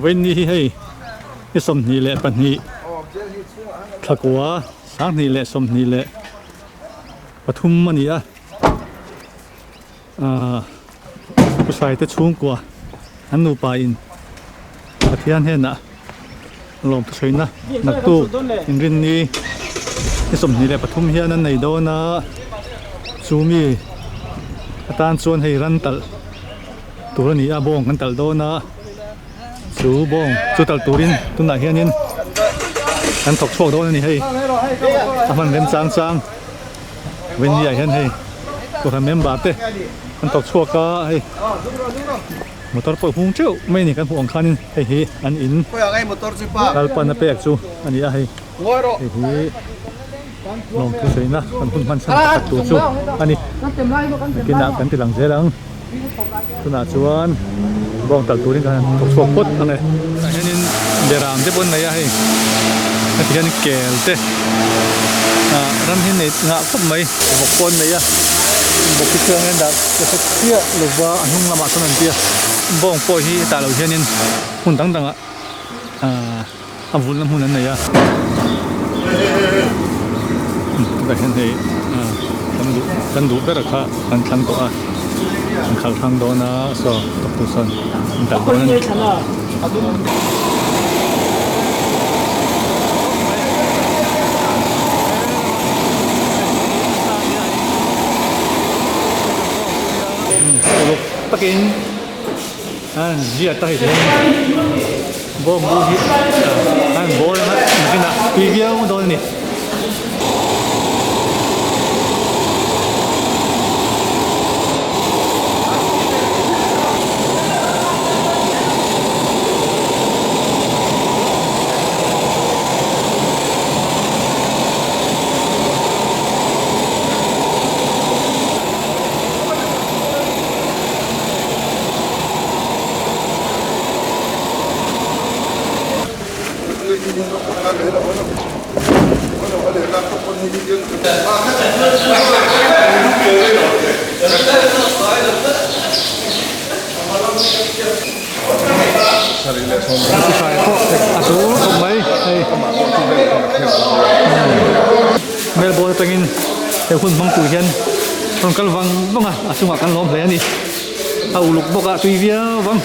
วันนี้ให้สมนี่แหละปันนี้ถ้ากว่าสางนี่แหละสมนี่แหละปทุมมันนี่ผู้ชายจะชุ่มกว่าอันนูปาอินประเทศเห็นนะลองไปช่วยนะนักตู้อินรินนี่สมนี่แหละปทุมเฮียนั้นในโดนะซูมีอาจารย์ชวนให้รันตัลตัวนี้บงกันตัลโดนะสูบงสูตัลตูรินตุนไหนเฮียนินกันถกโชคโดนนี่ให้มันเป็นสางเว้นใหญ่เห็นให้ตัวทำเมมบาดเต้กันถกโชคก็ให้มอเตอร์ปล่อยหุ่งเจ้าไม่นี่กันห่วงคันให้เฮอันอินกัลปันเปกซูอันนี้ให้เฮลองที่สวยนะกันพุ่นมันสั่งตัดตัวซูอันนี้กินน้ำกันติดหลังเสียหลังตุนาชวนบองตัดตัวนี้กันถกโชคพดอะไรเห็นเดรามเจ้าบนไหนให้ที่เห็นแก่เต้รำเห็นในงาคุ้มไหมบกคนไหนบกที่เครื่องเงินดักจะสักเที่ยหรือว่าอันหุ่นละมาสนันเที่ยบ้องปอยที่ตาเราเห็นนี่หุ่นต่างหุ่นละหุ่นนั้นไหนแต่เห็นในกันดูได้หรอครับกันทางตัวกันขังทางโดนะสอตกตัวสันแต่โดนั้นตะกินเยี่ยตะเห็นบ่มบูฮิบ่นะกินอ่ะปีเดียวโดนนี่ผู้ชายพวกอาสูงไหมเมลโบนเป็นเดี๋ยวคุณบังตุยเห็นตรงกันวังบ้างอาสูงกันล้อมแผลนี่เอาลูกบอกตุยเวียวัง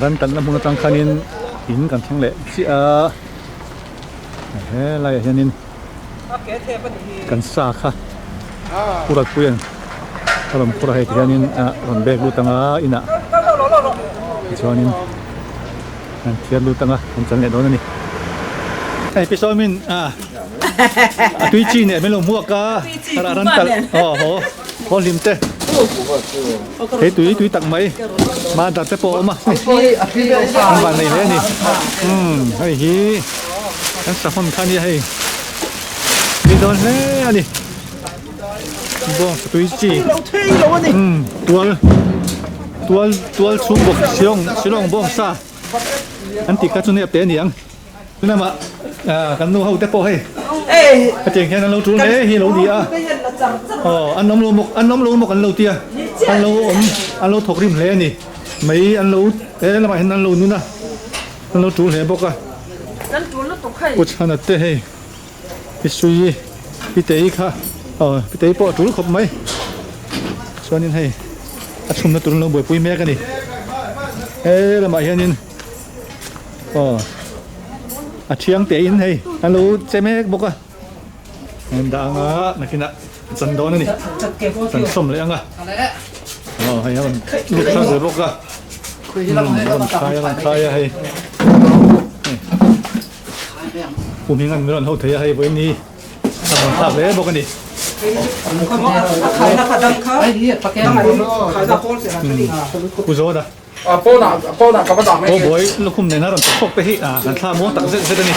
รันตันละมุนตังคานินหินกันทั้งแหละสิอะไรอย่างนี้กันซาค่ะผู้รักผู้ยังถ้าเราผู้รักอย่างนี้เราแบกลูตังอินะชวนินเทียนลูตังผมจันเนี่ยโดนนี่ไอ้พี่ซอมินตุยจีเนี่ยไม่ลงมัวกะรันตันโอ้โหพอลิมเต้เฮ้ยตุยตักไหมมาดัดเตปโอมามันวันไหนเลยนี่ไอ้ฮีนั่นสักคนข้านี่ให้มีโดนแล้วนี่บ้องตุยจีตัวชุบบกชิลองบ้องซาอันติดกระชุนเนี่ยเตะเหนียงนั่นมากันนู้เขาเตปโอให้เจ๋งแค่นั้นเราทุนเลยฮีโร่ดีอันน้ำลูกอันเราเตี้ยอันเราถกริมเลยนี่ไม่อันเราแล้วมาเห็นอันเรานู่นนะอันเราทุนเลยบอกว่าผู้ชายนั่นเต้ให้พิสุย พี่เต๋ค่ะพี่เต๋ปอจุลครบไหมส่วนนี้ให้ชุมนัดตุลลงบวยปุ้ยแม่กันนี่ละมาเฮียนินเชียงเต๋อินให้ฮัลโหลเจแม่บอกว่าดังนักกินสันโดนนี่สันส้มเลยอ่ะให้มันลูกข้าวเสือบอกว่ามันคลายให้ผู้มีงานเงินเขาเทียให้ไว้นี่ทำตับเลยบอกกันดิผู้โจดอ่ะโอ้โหลูกคุ้มในนั้นเราพกไปที่กันข้าวม้วนตักเส้นนี่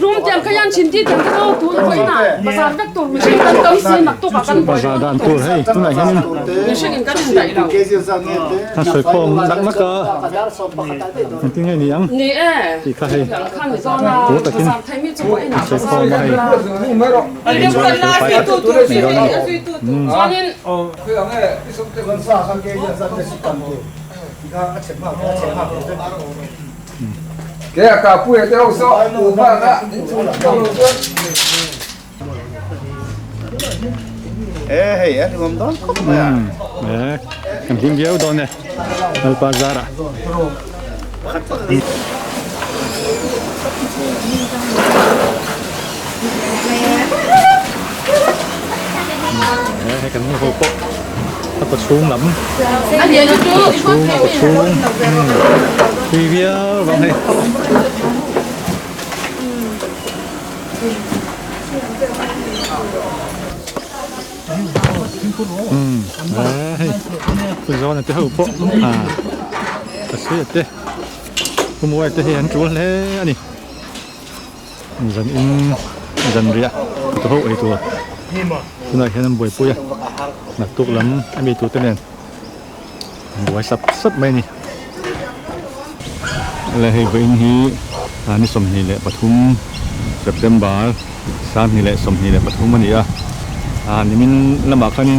รุ่งเจียนขยันชินที่เจียนก็ถูกไว้น่ะภาษาเด็กตัวไม่ใช่กันต้องซีนักตัวกันภาษาด้านตัวให้ตัวไหนแค่นี้ไม่ใช่กันถึงไหนเราถ้าสวยคงนักก็มันกินไงนี่ยังนี่ที่ข้าให้ข้าหนูซ้อนเราภาษาไทยไม่จบไอ้หนาสวยคงมาให้เดี๋ยวคนน่าเสียตัวซ้อนนี่แกกับผู้เจ้าสอนดูมากนะเฮ้ยที่ผมโดนก็ไม่กันกินเยอะโดนเนี่ยอัลปาซาระให้กันโคโก้ถ้ากดชูงหล่ำอันเดียวนะจูกดชูงวีเวียลองให้คุณร้อนแต่เขาพกกระเสียเต้ขโมยแต่เห็นจุดเลยอันนี้จันเรียตัวไอตัวคุณนายเห็นบวยปุยหนักตุกล้ำมีตัวเต้นบวยซับไม่นี่อะไรให้เวงฮีนี่สมนี่แหละปทุมเซปเทมเบอร์3นี่แหละสมนี่แหละปทุมมันนี่นี่มันลำบากขัน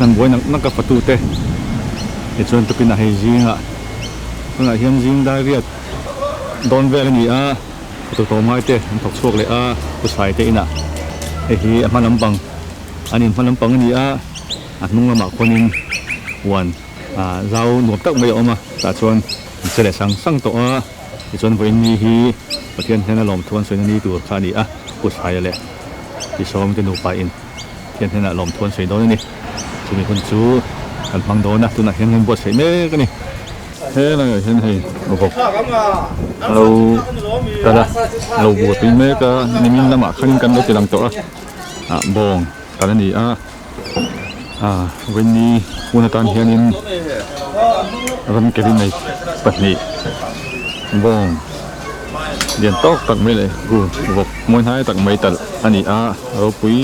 ท่านบวยนักกับประตูเตะเหตุส่วนตุกินอะไรจริงคุณนายเห็นจริงได้เรียกโดนเวลนี่ประตูโตมาเตะมันถกช่วงเลยผู้ชายเตะน่ะฮีมันลำบังอันนี้มันลำบังนี่นุ่งลำบากคนนึงวันเราหนวดตักไม่ออกมาแต่ส่วนเสด็จสั่งตัวส่วนวันนี้ฮีประเทศที่นั่นลมทวนส่วนนี้ตัวข้านี่ผู้ชายเลยที่ซ้อมจะหนูไปอินเทียนที่นั่นลมทวนส่วนโดนนี่จะมีคนจูกันฟังโดนนะตัวนั้นเห็นเงินบวชใส่เมกันนี่เฮ้ยเราเห็นให้โอ้โหเราแต่ละเราบวชเป็นเมก็นี่มีน้ำหมักขึ้นกันเราจะลังตัวบองแต่ละนี่วันนี้วันตอนเฮียนินรันเกลินในปัตนีบองเรียนตอกตักไม่เลยกูบอกมวยไทยตักไม่ตัดอันนี้เราปุ้ย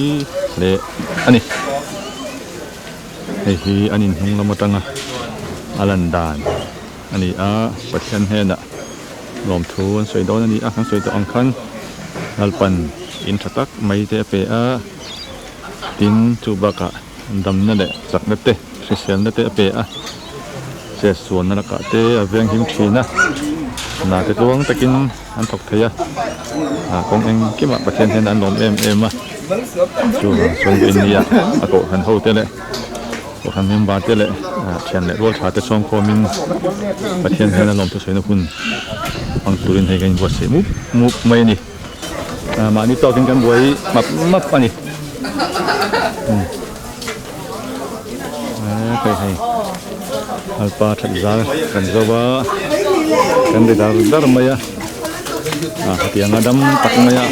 เละอันนี้ไอ้ที่อันนี้เรามาตั้งอลันดานอันนี้ปัจจัยเห็นลมทูนสวยโดนอันนี้ข้างสวยตัวอังคันนัลปันอินทรักไม่เตะเปตินจูบักดำนั่นแหละสักนั่นเตะเสียนนั่นเตะเปเสียส่วนนั่นก็เตะเวียงหิมชีนะน่าจะตัวงตะกินอันตกเทียคงเองกี่มาประเทศเห็นอันลมจูส่วนอินเดียโกหันเท่าเตะเลยโกหันเมียนบาเตะเลยเชียนเลยรัวชาเตะช่องโคมินประเทศเห็นอันลมตัวสวยนะคุณฟังตุรินให้กันบวชเสียมุกไม่นี่มานี่ต่อกันบวยมับอันนี้ใครให้อัลปาทักซากันจะว่ากันได้ดาร์มายhati yang adam tak maya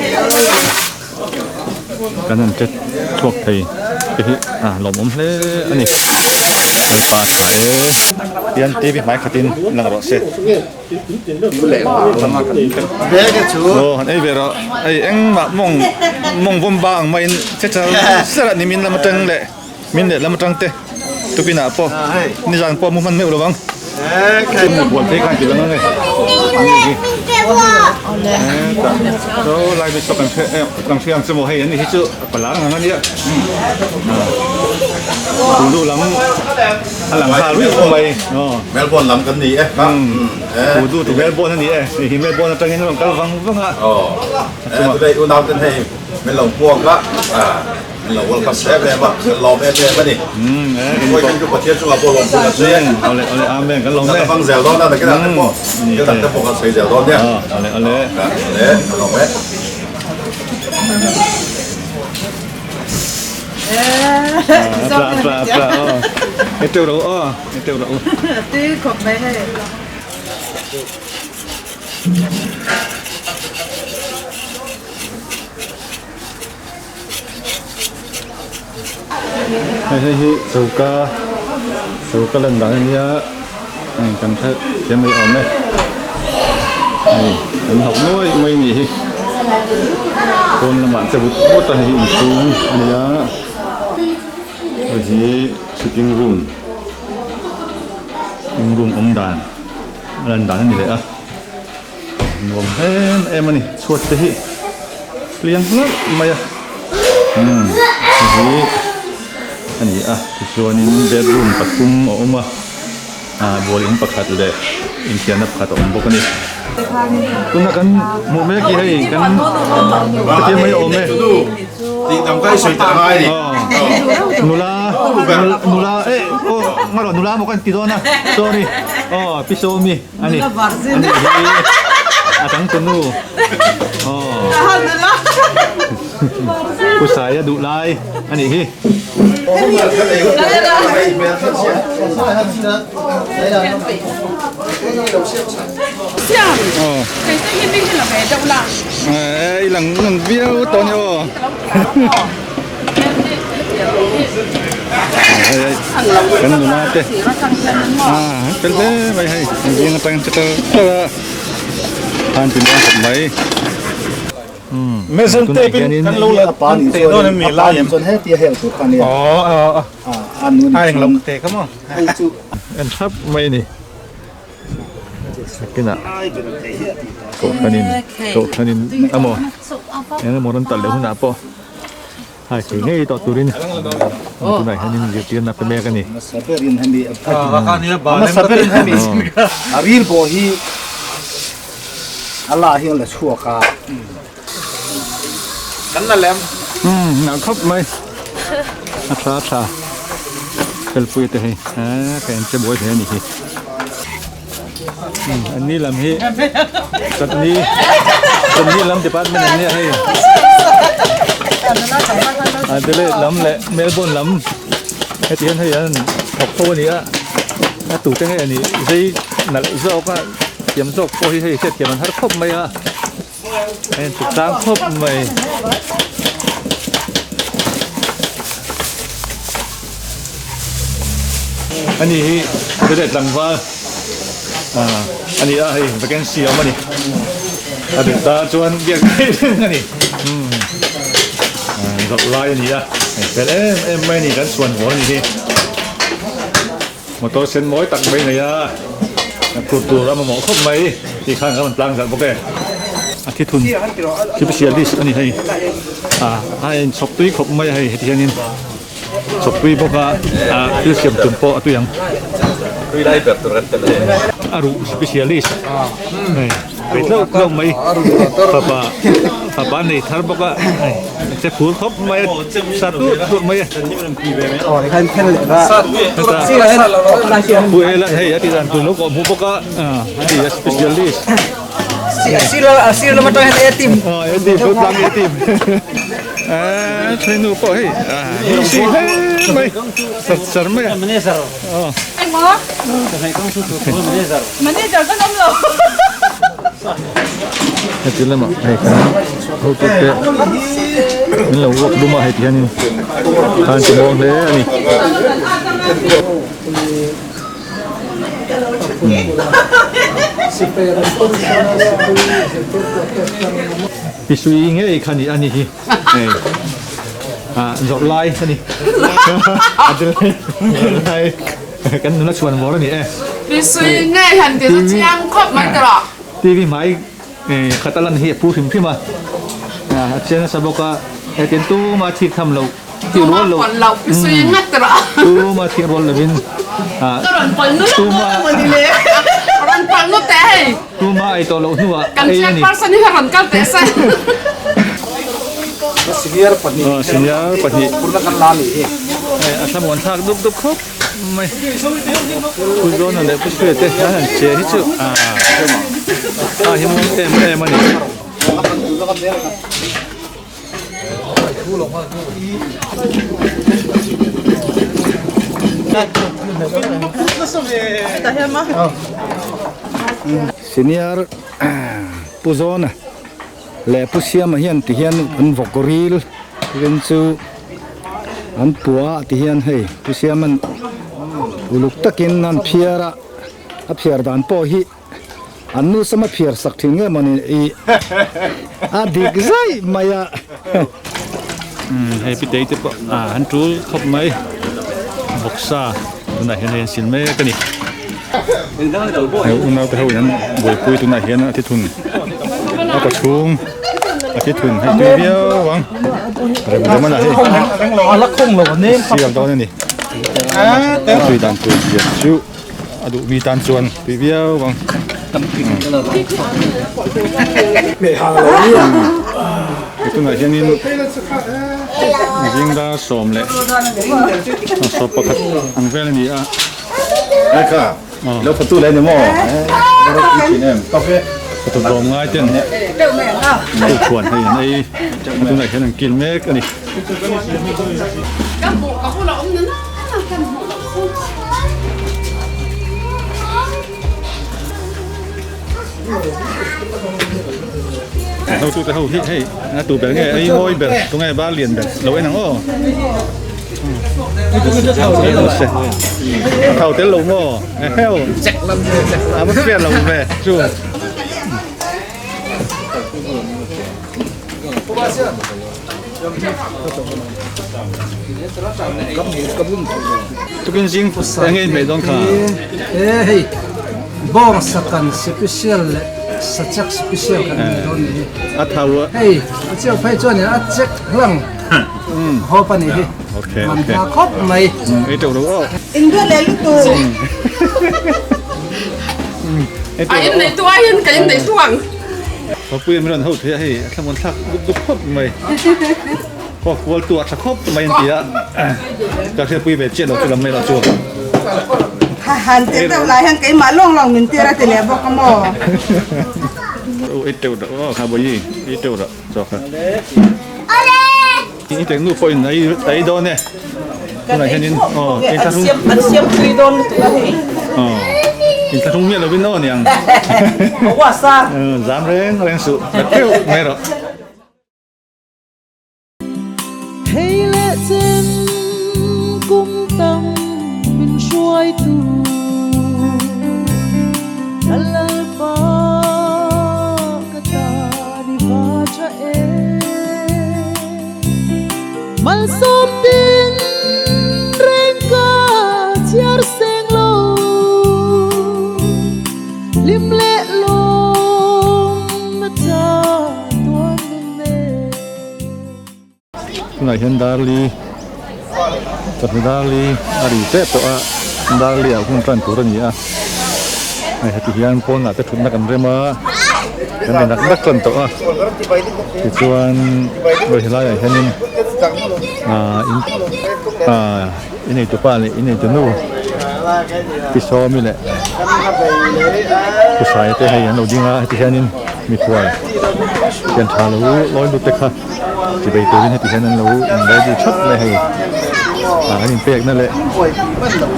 kanan jet chuak thei lom le ani alpa thai pian tv mai khatin lang ro se le sama kan be ke chu han ei vera ei eng ma mong vom bang mai che cha sara ni min lam tang le min le lam tang te tu pina po ni jang po mu man me lo bang แค่หมดบวชที่ข้างจิตแล้วไงก็ไล่ไปสกันกำเชียงสมุทรให้ยันนี่ที่ชื่อปลาหลังนี้ดูหลังหลังคาวิ่งไปเมลบอนลำกันดีเอ๊ะครับดูถูกเมลโบนั่นนี่นี่เมลโบนั่นตั้งยังไงกันฟังอ่ะได้อุณหภูมิให้เมลพวกละเราว่าคับแซ่บเลยป่ะเราแม่แม่ป่ะนี่ก็ยังอยู่ประเทศสุวรรณภูมิกันเสียงเอาเลยอาเมนกันลงแม่ฟังเสียงร้อนนั่นแต่ก็ได้พวกก็ตั้งแต่พวกกันเสียงร้อนเนี่ยเอาเลยเราแม่ปลาเอเตอร์เราเอเตอร์เราตีขบไม่ให้ให้สุกาเล่นดังนี้กันเถอะยังไม่ออกไหมมันหกน้อยไม่มีคนละมันจะบุตรแต่หินสูงเนี่ยที่สติงรูมองดานเล่นดังนี่เลยอ่ะรวมมันนี่ชวดที่เลี้ยงแล้วไม่ที่อันนี้ส่วนนี้เบดรูมปัดคุ้มออกมาบริเวณปักขัดเลยอินเทียนนับขัดออกมากันนี่คุณนักกันมุมเมื่อกี้ให้กันที่ไม่ออกไหมตีทำใกล้สุดท้ายดินูลาเอ๊ะโอ้มาหรอนูลาบอกกันติดตัวนะ sorry พี่โซมีอันนี้ทั้งตัวนู้ผู้ชายดุร้ายอันนี้ที่หลังวิวตัวนี้กันดูนะเต้เป็นเต้ไปให้ยังตั้งจะทานเป็นยังไงไม่สนใจเป็นกันรู้เลยปานเตะโดนมีลายส่วนให้เตี้ยเหี่ยวสุดกันเนี่ยอันนู้นให้ลงเตะก็มั้งอันทับไม่นี่กินอ่ะโตคันินอ่ะมั้งยังมองตัดเหลือหุ่นอ่ะป่ะหายสิ่งนี้ต่อตุรินตัวไหนฮันนี่เกี่ยวนับเป็นแม่กันนี่สับเปรินฮันนี่มาสับเปรินฮันนี่อารีลโบฮีอัลลาฮิอัลลอฮฺชั่วข้ากันนั่นแหละหนักครับไหมอัตราเป็นปุยเตะให้แกนจะบวยเท่านี้อันนี้ลำฮีตัดนี้ลำจะปัดมันอันนี้ให้อันเดลลำแหละเมลบอนลำให้เทียนให้ยันหกโพนี้อ่ะตู่จะให้อันนี้ใช้หนักโซ่ก็เตรียมโซ่โพให้เสร็จเตรียมมันให้ครบไหมอ่ะให้ถูกตั้งครบไหมอันนี้เด็ดหลังว่าอันนี้ไอ้ไปกันเสียวมานี่เด็ดตาชวนเบียกอันนี้กับลายอันนี้เป็นไม่นี่กันส่วนหัวนี่มอเตอร์เซนมอยตักไปไหนตัวเรามาหมอครบไหมที่ข้างเขามันปลางสัตว์โอเคที่ทุนที่ไปเชียร์ลิสอันนี้ให้ชกตุ้ยครบไหมให้ที่นี่ชกตุ้ยพวกที่เสียบตุ่มโปะตัวยังคุยได้แบบตัวนั้นเลยaru spesialis betul mai papa ni thar boka se phur khop mai satu phur maiนี่คันแค่เลยว่าสี่เลยนะbu ela hey ati dan tu loko bu boka ati spesialisสี่เรามาตัวให้ทีมetim tu lang etim trenu po hey si hey mai sar mai manager anh mò manager có nắm rồi itu lah mak okay ini lah work rumah itu ni kan cuma deh ni pisui inge ikan ni ani hi jok lai ni ada lai kan nak cuan mora ni 必須呢人哋都這樣吸咪得啦。TV mai katalan hi pu him phima chen saboka eten tu ma thik tham lo ti ro lo 混流必須壓得啦。 tu ma thik ro lo bin 個人笨都得我哋咧，個人笨都得。tu ma ai to lo huwa 咁即係本身呢個人夠得晒。 senior pani senior pani purna kan lali asam wan thak dup dup khop mai ku zo na le pu shwe te han che hi chu hi mo em ani senior puzona le pusia ma hian ti hian an vokoril ren chu an puwa ti hian hei pusia man uluk takin an phiara a phiar dan po hi an nu sama phiar sak thin nge mani i a dik zai maya hei pi te po an tul khop mai boksa na hian sin me kani unau te ho yan boi pui tu na hian a ti thun a ko chung a ti thun hai tu bia wang re ma ma na he ala khong lo ne sial do ni tu dan tu bia chu adu mi tan chuan tu bia wang me ha lo ni tu na hian in jing da som le so pakhat ang vel ni a ai ka lo patu le ne mo ro ki chi ne ka fe ตัวรองง่ายเต้นตัวขวนให้ยันไอ้ตัวไหนแค่นั้นกินเมกอันนี้ 咁冇咁好啦，咁樣啦，咁冇。 เขาตัวเขาให้ตัวแบบไงไอ้ง้อยแบบตรงไงบ้านเรียนแบบเราไอ้หนังอ้อเขาเต้นลงอ้อเฮ้ยแจ็คลำเลยอาไม่เปลี่ยนเราแม่ชูทุกคนจริงยังไงไม่ต้องขาเฮ้ยบองสักกัน special สัก special กันตอนนี้ อัฐาวะ เฮ้ยเจ้าไปจวนเนี่ยอัดเจ็กหลังหอปนี่ โอเค มั โอนเค มาครบไหม ไอ้เจ้ารู้อ่ะ อินเดียเลยลูกตู 啊，因你多，因你多。 พอปืนไม่โดนเขาเทียให้ทั้งหมดทักดุบครบไหมพอกลัวตัวสักครบไม่ยันเตียก็คือปืนเบ็ดเจ็ดเราจะไม่เราจูบ หันเตะเท่าไรหันไก่มาล่องมินเตียระเตเนี่ยบอกกมอ โอ้ไอ้เจ้าดอกคาร์บอยไอ้เจ้าดอกจอกครับนี่แต่นู่นปอยไหนโดนเนี่ยตัวไหนแค่นี้อ๋อไอ้ท่าทุ่ง อันเสียมคุยโดนตัวเฮ้ย อ๋อไอ้ท่าทุ่งเมียเราเป็นโน่นยัง บอกว่าซา สามแรงสุดแบบเที่ยวไม่หรอก hay lẽ trên cung tâm mình xuôi tu la ba kata di baca mal som tin rengka chiar seng lo lim le lo mata tuan me ตัวไหนเห็นดาลีจัดดาลีอารีเจ็บตัวดาลีอ่ะคุณกันตัวนี้อ่ะไอ้ที่ยันพนอ่ะจะทุนนักกันเรื่อมาเป็นนักกันตัวที่ชวนโดยเฉพาะอย่างเช่นอินตัวป้าเลยอินตัวนู้ที่ซ้อมนี่แหละผู้ชายที่ให้ยันเราจริงอ่ะที่เช่นนี้มีควายเขียนทารู้ร้อยดุเตะที่ไปตัวนี้ที่เช่นนั้นรู้ได้ดูชัดเลยให้อันนี้เปียกนั่นแหละ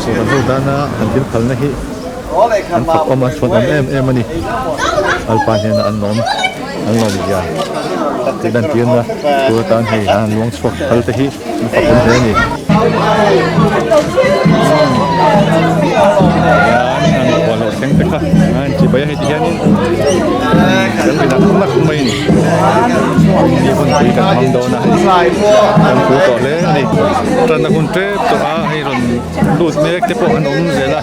ส่วนรูปด้านหน้าอันที่พันนะฮิอันปักออกมาชนอันเอ็มนี่อัลปานเห็นอันนอมอีกอย่างที่ด้านเทียนนะตัวตานให้อันล้วงสวกพัลตะฮิมันปักคนเห็นนี่อันพอเราแข่งตะค่ะอันที่ไปให้ที่เช่นนี้จะไปนักไม่นี่มีคนคุยกันทำโดนนะคนคุยต่อเลยนี่ตอนนั้นคนเทปตัวให้รอนดูดเมฆจะพวกอันนมเสร็จละ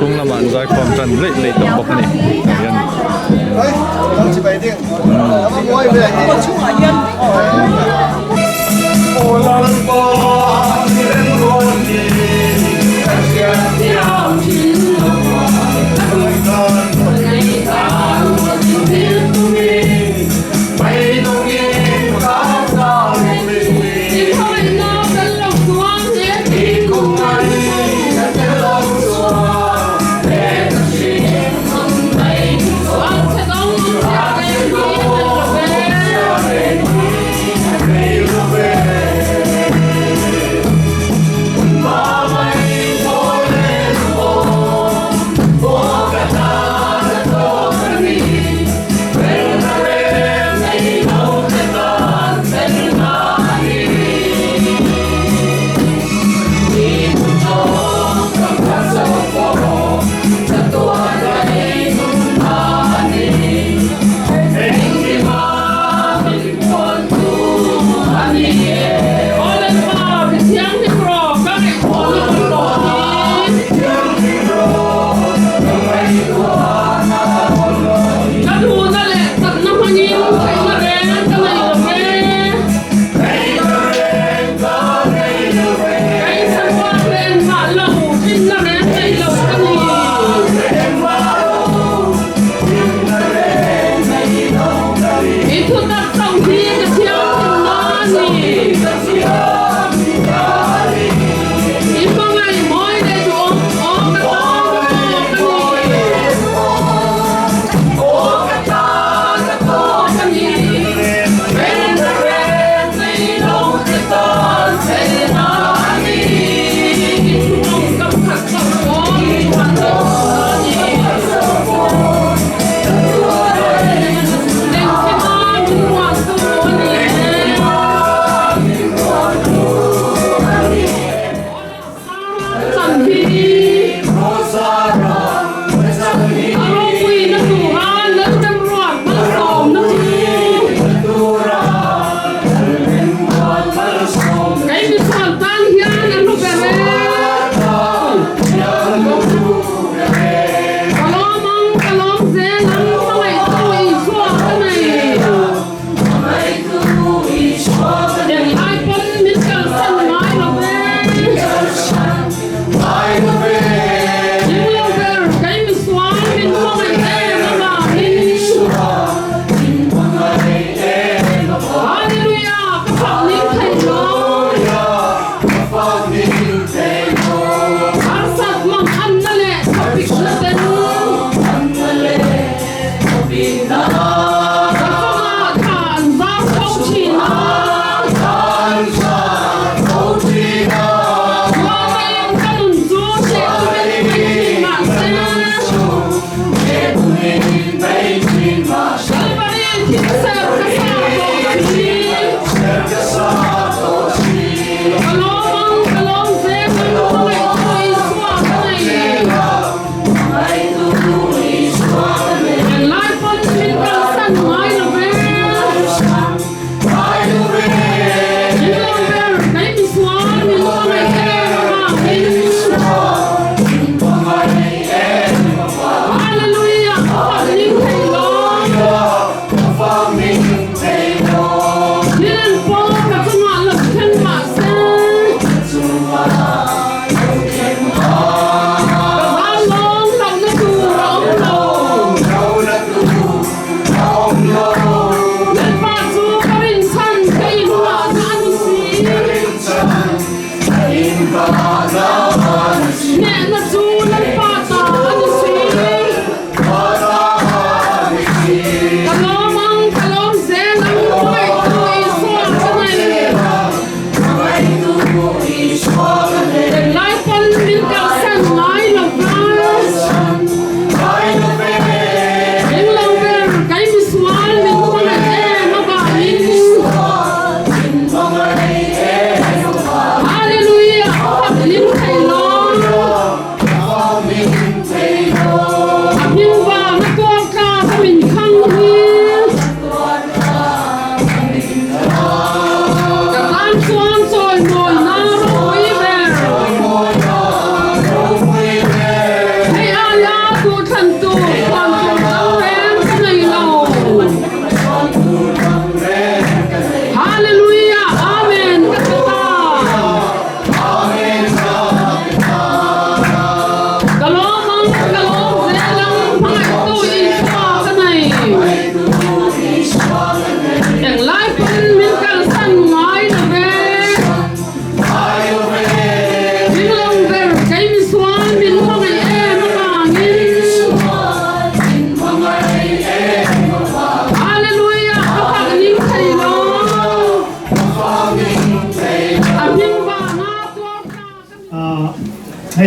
ช่วงละมันใจความกันเละๆตกบกนี่เรียน เฮ้ยต้องชิบไปดิ้งแล้วมันโวยไปเลยคนชั่วเย็นโอ้ลอนบอลเล่นโรนีเสียงที่เราทิ้งเลยกันไม่ต้องยิงเขาเราไม่มีที่คอยน้องกันลงสวงเสียที่กูไม่จะลงสวงแต่จะชิงมันไม่สวงจะต้องรักเป็นที่จะเป็นไม่รู้เป็น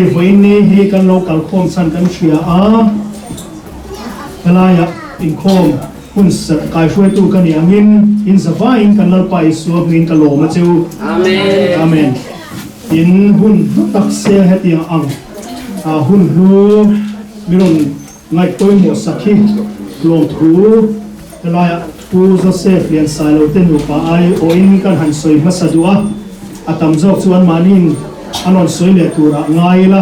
hei voi ni hi kan lo kal khom san kan thria a kalaya in khom hun sa kai shwe tu kan yamin in zawa in kan lal pai suab ngin ka lo ma chu amen amen in hun tak se heti ang a hun hu miron ngai toy mo sakhi lom thu kalaya tu za se fian sai lo ten pa ai o in kan han soi ma sadua atam jok chuan manin anon soi le tura ngai la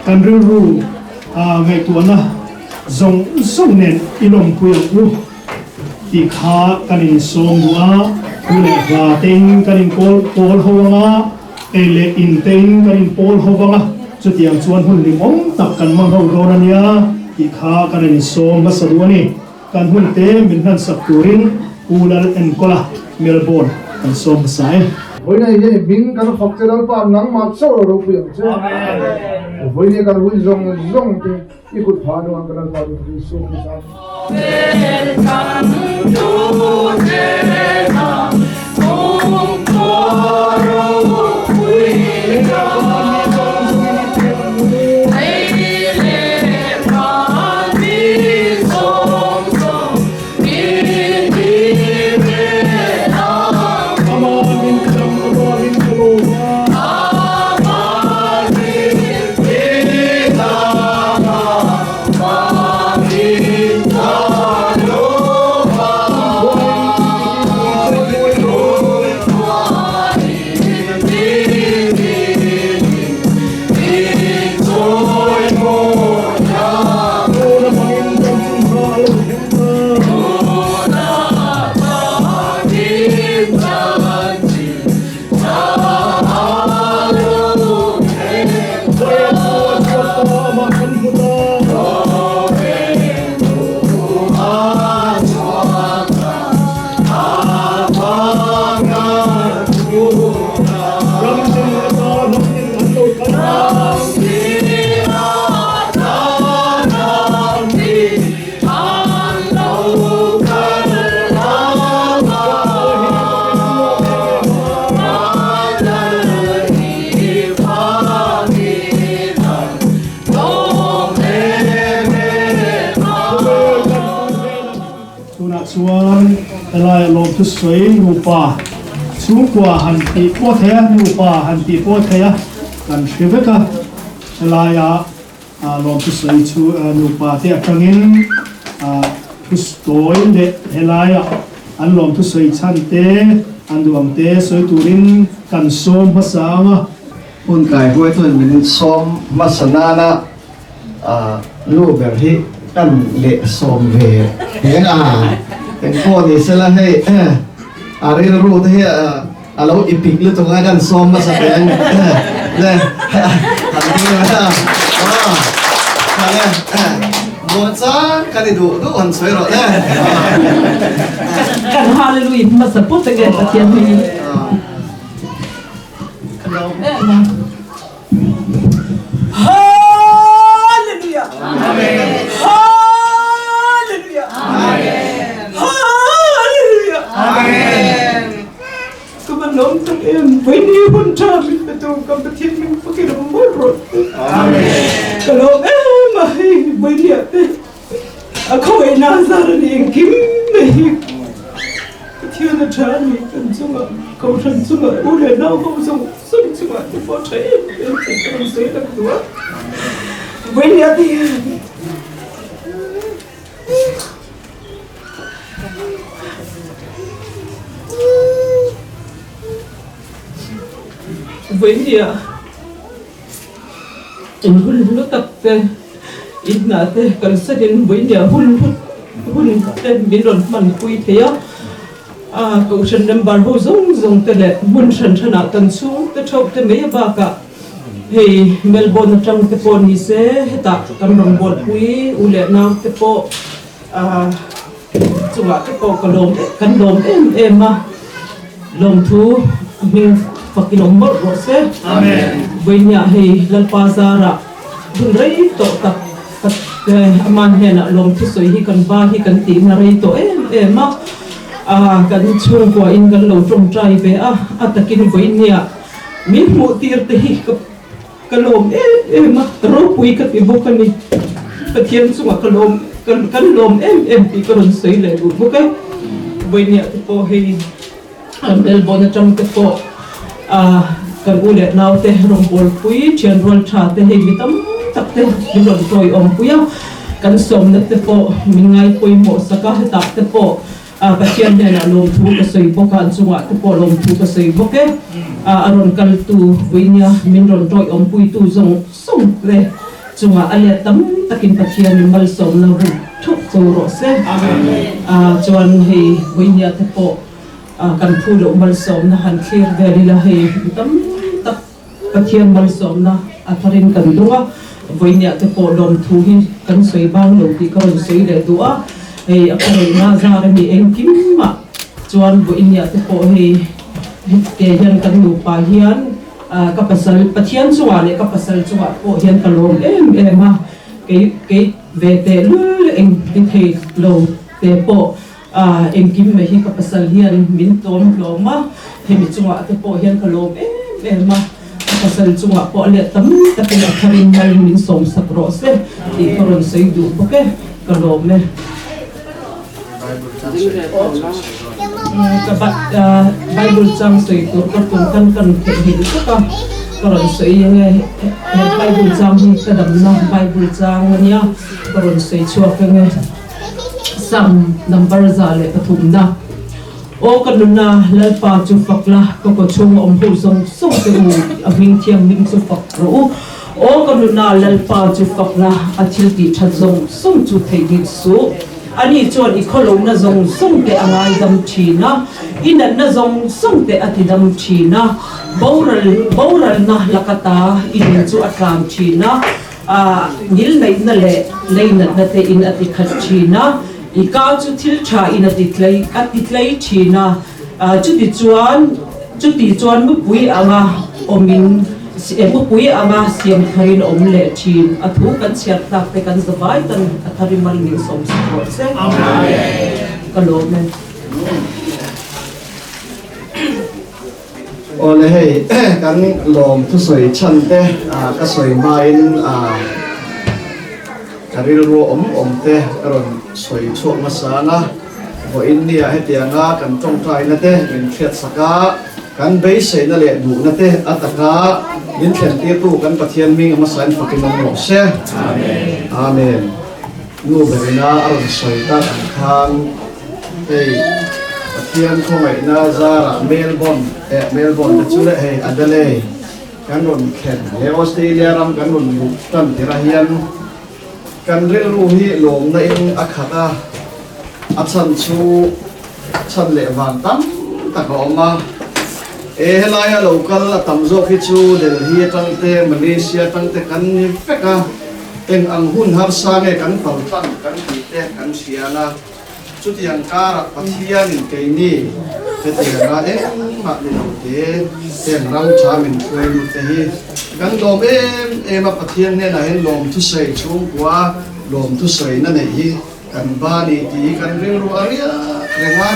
kan ru ru a ngai tu na zong zong nen ilom puya u ti kha kan in som dua u le la teng kan in pol howanga ele in teng kan in pol howanga chu tiang chuan hun lim ong tak kan mang ho ro na nia ti kha kan in som ma sadua ni kan hun te min han sak turin ulal en kola Melbourne kan som sai Voi này cái mình cần học cái đó pa nắng mà sâu rồi phụ chứ. Voi này cần vui rong thì ít cột phá nó cần pa vui sâu cái sao. tu soi nupa chung kwa han ti po the nupa han ti po the ya kan shiveka laya lom tu soi chu nupa te atangin tu stoi le helaya an lom tu soi chan te an duam te soi turin kan som pasanga un kai hoi tu min som masanana lu ber hi kan le som ve heเป็นพ่อนี่เสร็จแล้วให้อะไรรู้ที่เราอีพิกหรือตรงนั้นกันซ้อมมาแสดงเนี่ยทำนี่นะเนี่ยโมจ้ากันดูอันสวยหรอเนี่ยกันฮาเลลูยามาสับปุ๊บแต่เกิดตะเคียนมีฮาเลลูยาอาเมนฮาเลลูยาอาเมนAmen. Kumanom ng iyong pinipon namin na itong kapatid ng Panginoon. Amen. Kalau mahi banyak ako ay nasa rin yung kimnahi. Katiyo na chani kan sunga kausan sunga ulan na ako sunga po tayo. Yung sa sa'yo lang tuwa. Banyak yan. Với nhà hun nó tập ít nãy thế cần sẽ đến với nhà hun tên biến đổi mình quy thế cậu sinh năm bao hồ dùng tên lệ hun sinh nào tận xuống tới chụp tới mấy ba cả thì Melbourne trong cái pon như thế hết ta cầm đồng bột quý u lệ nam cái po chúng ta cái po cái lồng em mà lồng thu mình Panginoon mo rose amen banya hey lalpazara dunray to tak aman hena lom tisoi hi kan ba hi kan ti na rei to ma kan chung ko in kan lo trong trai be atakin boinia min mu tir te hi kalom ma ro pui ka ti bokani pathian sunga kalom kalom pi karon sei le bu bokai boinia te po hei bel bona cham te po kan ule naw te rombol pui chen rol tha te hei mitam tak te bilon toy om puya kan som na te po mingai poi mo saka ta te po pathian ne na lom thu ka sei bokan sunga te po lom thu ka sei boke aron kal tu boinia min ron toy om pui tu zong song le chunga ale tam takin pathian mal som na ru thuk zo ro se chuan hei boinia te po kan phu lo mal som na han khir ve la hei tam tak pathian mal som na atharin kan dunga boinia te po lom thu hi kan soi bang lo ti kan soi le tua hei apoi na za re mi engkim ma chuan boinia te po hei ke hian kan lu pa hian kapasal pathian chuwa le kapasal chuwa po hian kalom ma ke ve te lul eng ti thei lo te po engkim me hi kapasal hian min tom lo ma hemi chuwa te po hian kalom ma kapasal chuwa po le tam takin atharin mal min som sakro se ti koron sei du poke kalom me Bible chang sei tur ka tun kan ke hi ka karon sei nge Bible chang hi ka dam na Bible chang ania karon sei chua ka nge sam number za le pathum na o kanuna lalpa chu fakla ko chung om hu song so te u aming thiam ning chu fak ro o kanuna lalpa chu fakla athil ti thazong song chu thei ni su ani chuan I kholom na zong song te angai dam thina inan na zong song te atidam thina boral na lakata in chu atlam thina nil nei na le leina na te in ati khat thina ika chu thil tha in ati tlei thina chu ti chuan mu pui anga omin mu pui anga siam thain om le thin athu kan chiat tak te kan zawai tan athari mal ning som support se amen kalome ole hei kan lom thu soi chan te ka soi main karil ro om te karon soi chu masana bo India hetianga kan tong trai na te min thiat saka kan bei sei na le du na te ataka min thlen ti tu kan pathian ming ama sain fakin mo se amen amen nu berina ar soi ta kan ei pathian ko mai na zara Melbourne chu le hei Adelaide kan ron khen le Australia ram kan ron lu tan tirahian kan ril ru hi lom na in akhata achan chu chan le wan tam takoma helaya local tamzo khi chu Delhi tangte Malaysia tangte kan ni feka eng ang hun har sa nge kan pal tan kan ti te kan siana chu tiang ka pathian in ke ni te te ra ma ni lo te ten rang cha min khoi lu te hi kan lom ma pathian ne na hen lom thu sei chung kwa lom thu sei na nei hi kan ba ni ti kan ring ru aria renga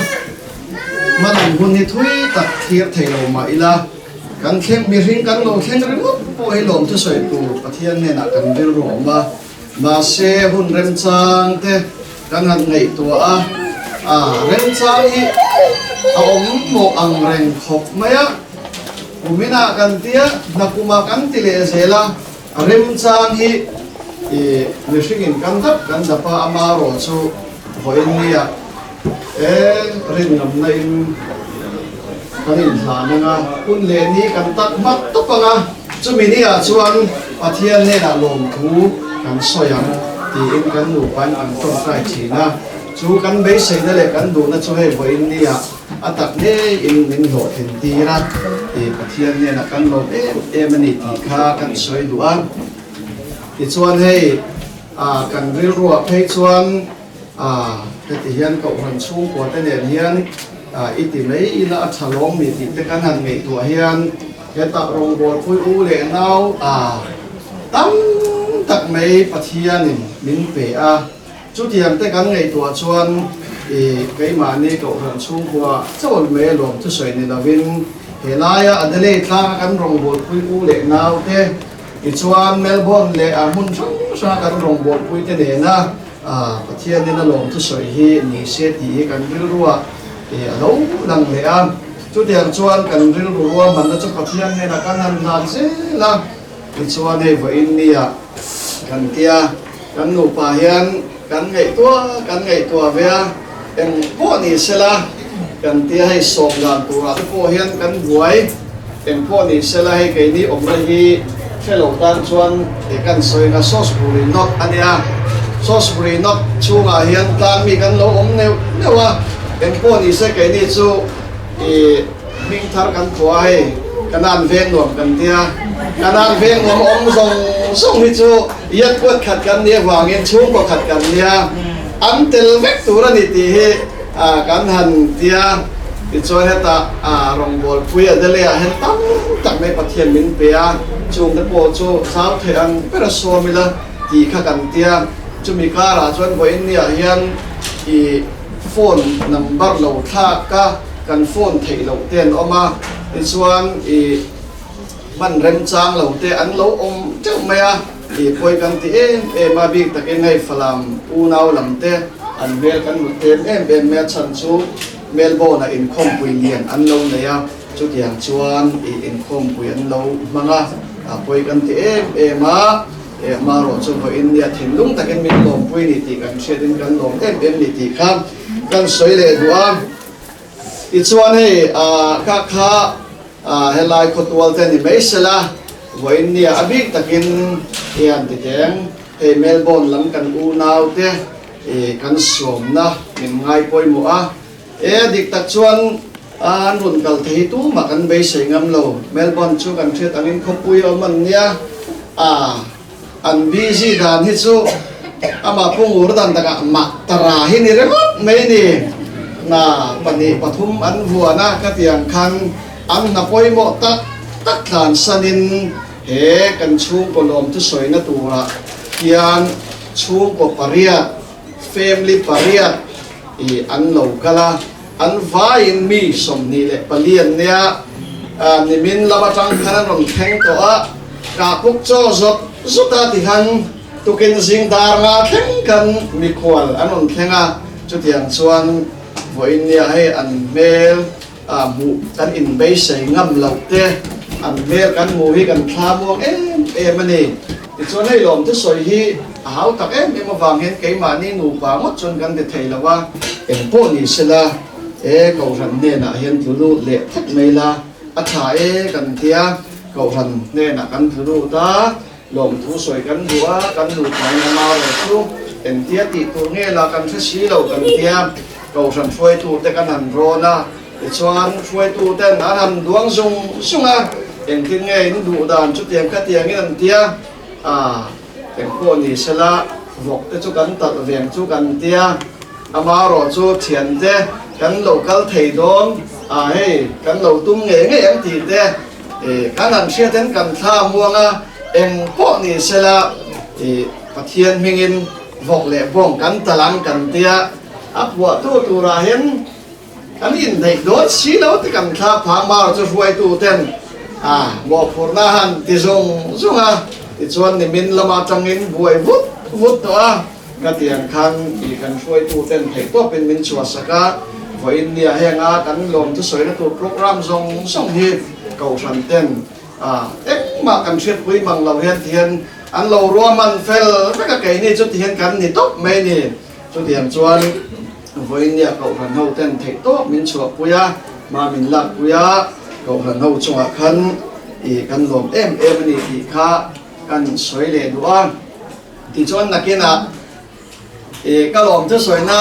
man hun ni thui tak thir thelo ma ila kan khem mi ring kan lo khen ring po hi lom thu sei tu pathian ne na kan ring ru ma se hun rem chang te kan han ngei tu rem chang hi om mo ang reng khop maya umina kan tia nakuma kan tile zela rem chang hi nishingin kan dapa amaro chu hoin niya rin ngam na in kanin thana nga kun le ni kan tak mat to pa nga chumi niya chuan pathian ne na lom thu kan soyang ti in kan nu pan ang tong kai thina chu kan be sei na le kan du na chu he hoin niya atak ne in min ho thin ti ra ti pathian ne na kan lom mani ti kha kan soi duan ti chuan hei kan ril ruwa phei chuan ti hian ko ran chung ko te ne hian iti mei ina athalom mi ti te kan han ngei tu hian ya ta rong bol pui u le nau tam tak mei pathian min pe chu tiang te kan ngei tu chuan cái mà này cậu rằng chung qua cháu mẹ lom cho sợi này là bên Helaya Adelaide ta kan rong bol pui u le nau te chuan Melbourne le mun sa kan rong bol pui te ne na pathian in alom thu soi hi ni se ti kan ril ruwa lo lang le a chu tiang chuan kan ril ruwa man na chu pathian ne na kan han na se la chuan he vo in nia kan tia kan nu pa hian kan ngei tua ve em po ni sela kan tia hay som gan tura po hian kan buai em po ni sela hay ke ni om hi fellow tan chuan e kan soi na Salisbury not ania Salisbury not chunga hian tlang mi kan lo om newa em po ni se ke ni chu e ming thar kan tua hay kanan ven nuam kan tia kanan ven nuam om song hi chu yat pot khat kan ni wangin chung ko khat kan nia antel vek tura ni ti he kan han tia chuan heta rong bol pui adele a hen tam tak mai pathian min pe a chung te po chu sau the ang pera so mila ti kha kan tia chu mi kara chuan voin nia hian i phone number lo tha ka kan phone thei lo ten oma chuan i ban rem chang lo te an lo om cheu mai a i poi kan ti ma big takin ngai falam u nau lam te an vel kan mu em me chan chu Melbourne in khom pui lian an lo ne ya chu tiang chuan in khom pui an lo manga poi kan ti ma ro chu vo India thin lung takin min lom pui ni ti kan shedin kan lom em ni ti kham kan soi le duam i chuan he kha helai khotwal te ni meisela vo India abik takin ian ti teng he Melbourne lam kan u nau te kan som na min ngai poi mu a dik tak chuan an run kal thei tu ma kan bei sei ngam lo Melbourne chu kan thret angin khopui man nia an busy dan hi chu ama pungur dan daga ma tara hi ni remot mai ni na pani pathum an vuana ka tiang khan an na poi mo tak than sanin he kan chu kolom tu soina tura kian chu ko paria family paria i an lo kala an vain mi som ni le palian nia ni min lama tang khanan ron theng to a ka puk cho zota ti han tukin sing dar nga theng kan mi khwal anon thenga chu tiang chuan voin nia he an mel mu kan in bei sei ngam lo te an mel kan mu hi kan thla mo em ani ti chuan hei lom te soi hi hau tak em awang hen ke ma ni nu pa ngot chon kan te thei lawa em po ni sela ko ran ne na hian thulu le thak mai la a tha kan thia ko ran ne na kan thulu ta lom thu soi kan bua kan nu thai na ma ro chu em tia ti tur nge la kan thasi si lo kan tia ko ran foi tu te kan han ro na chuan foi tu ten an han duang sunga em tin nge nu du dan chu tiang ka tiang in tia em po ni sela vok te chu kan tat veng chu kan tia ama ro chu thian te kan local thei don hei kan lo tum nge em ti te kan an sia ten kan tha muanga em po ni sela pathian mingin vok le bong kan talang kan tia apwa tu ra hen kan in thei don si lo te kan tha pha ma ro chu huai tu ten mo purna han ti zunga ti chuan ni min lama tangin buai vut to ka tiang khan i kan huai tu ten thei to pen min chua saka voin nia henga kan lom tu soi na tu program song hi ko san ten ek ma kan thret pui mang lo hian thian an lo roman fel ka kai ni chu thian kan ni top mai ni chu tiang chuan voin nia ko ran ho ten thei to min chua puya ma min lak puya ko ran ho chunga khan i kan lom em ni ti kha kan soi le duan ti chuan nakina ka lom tu soi na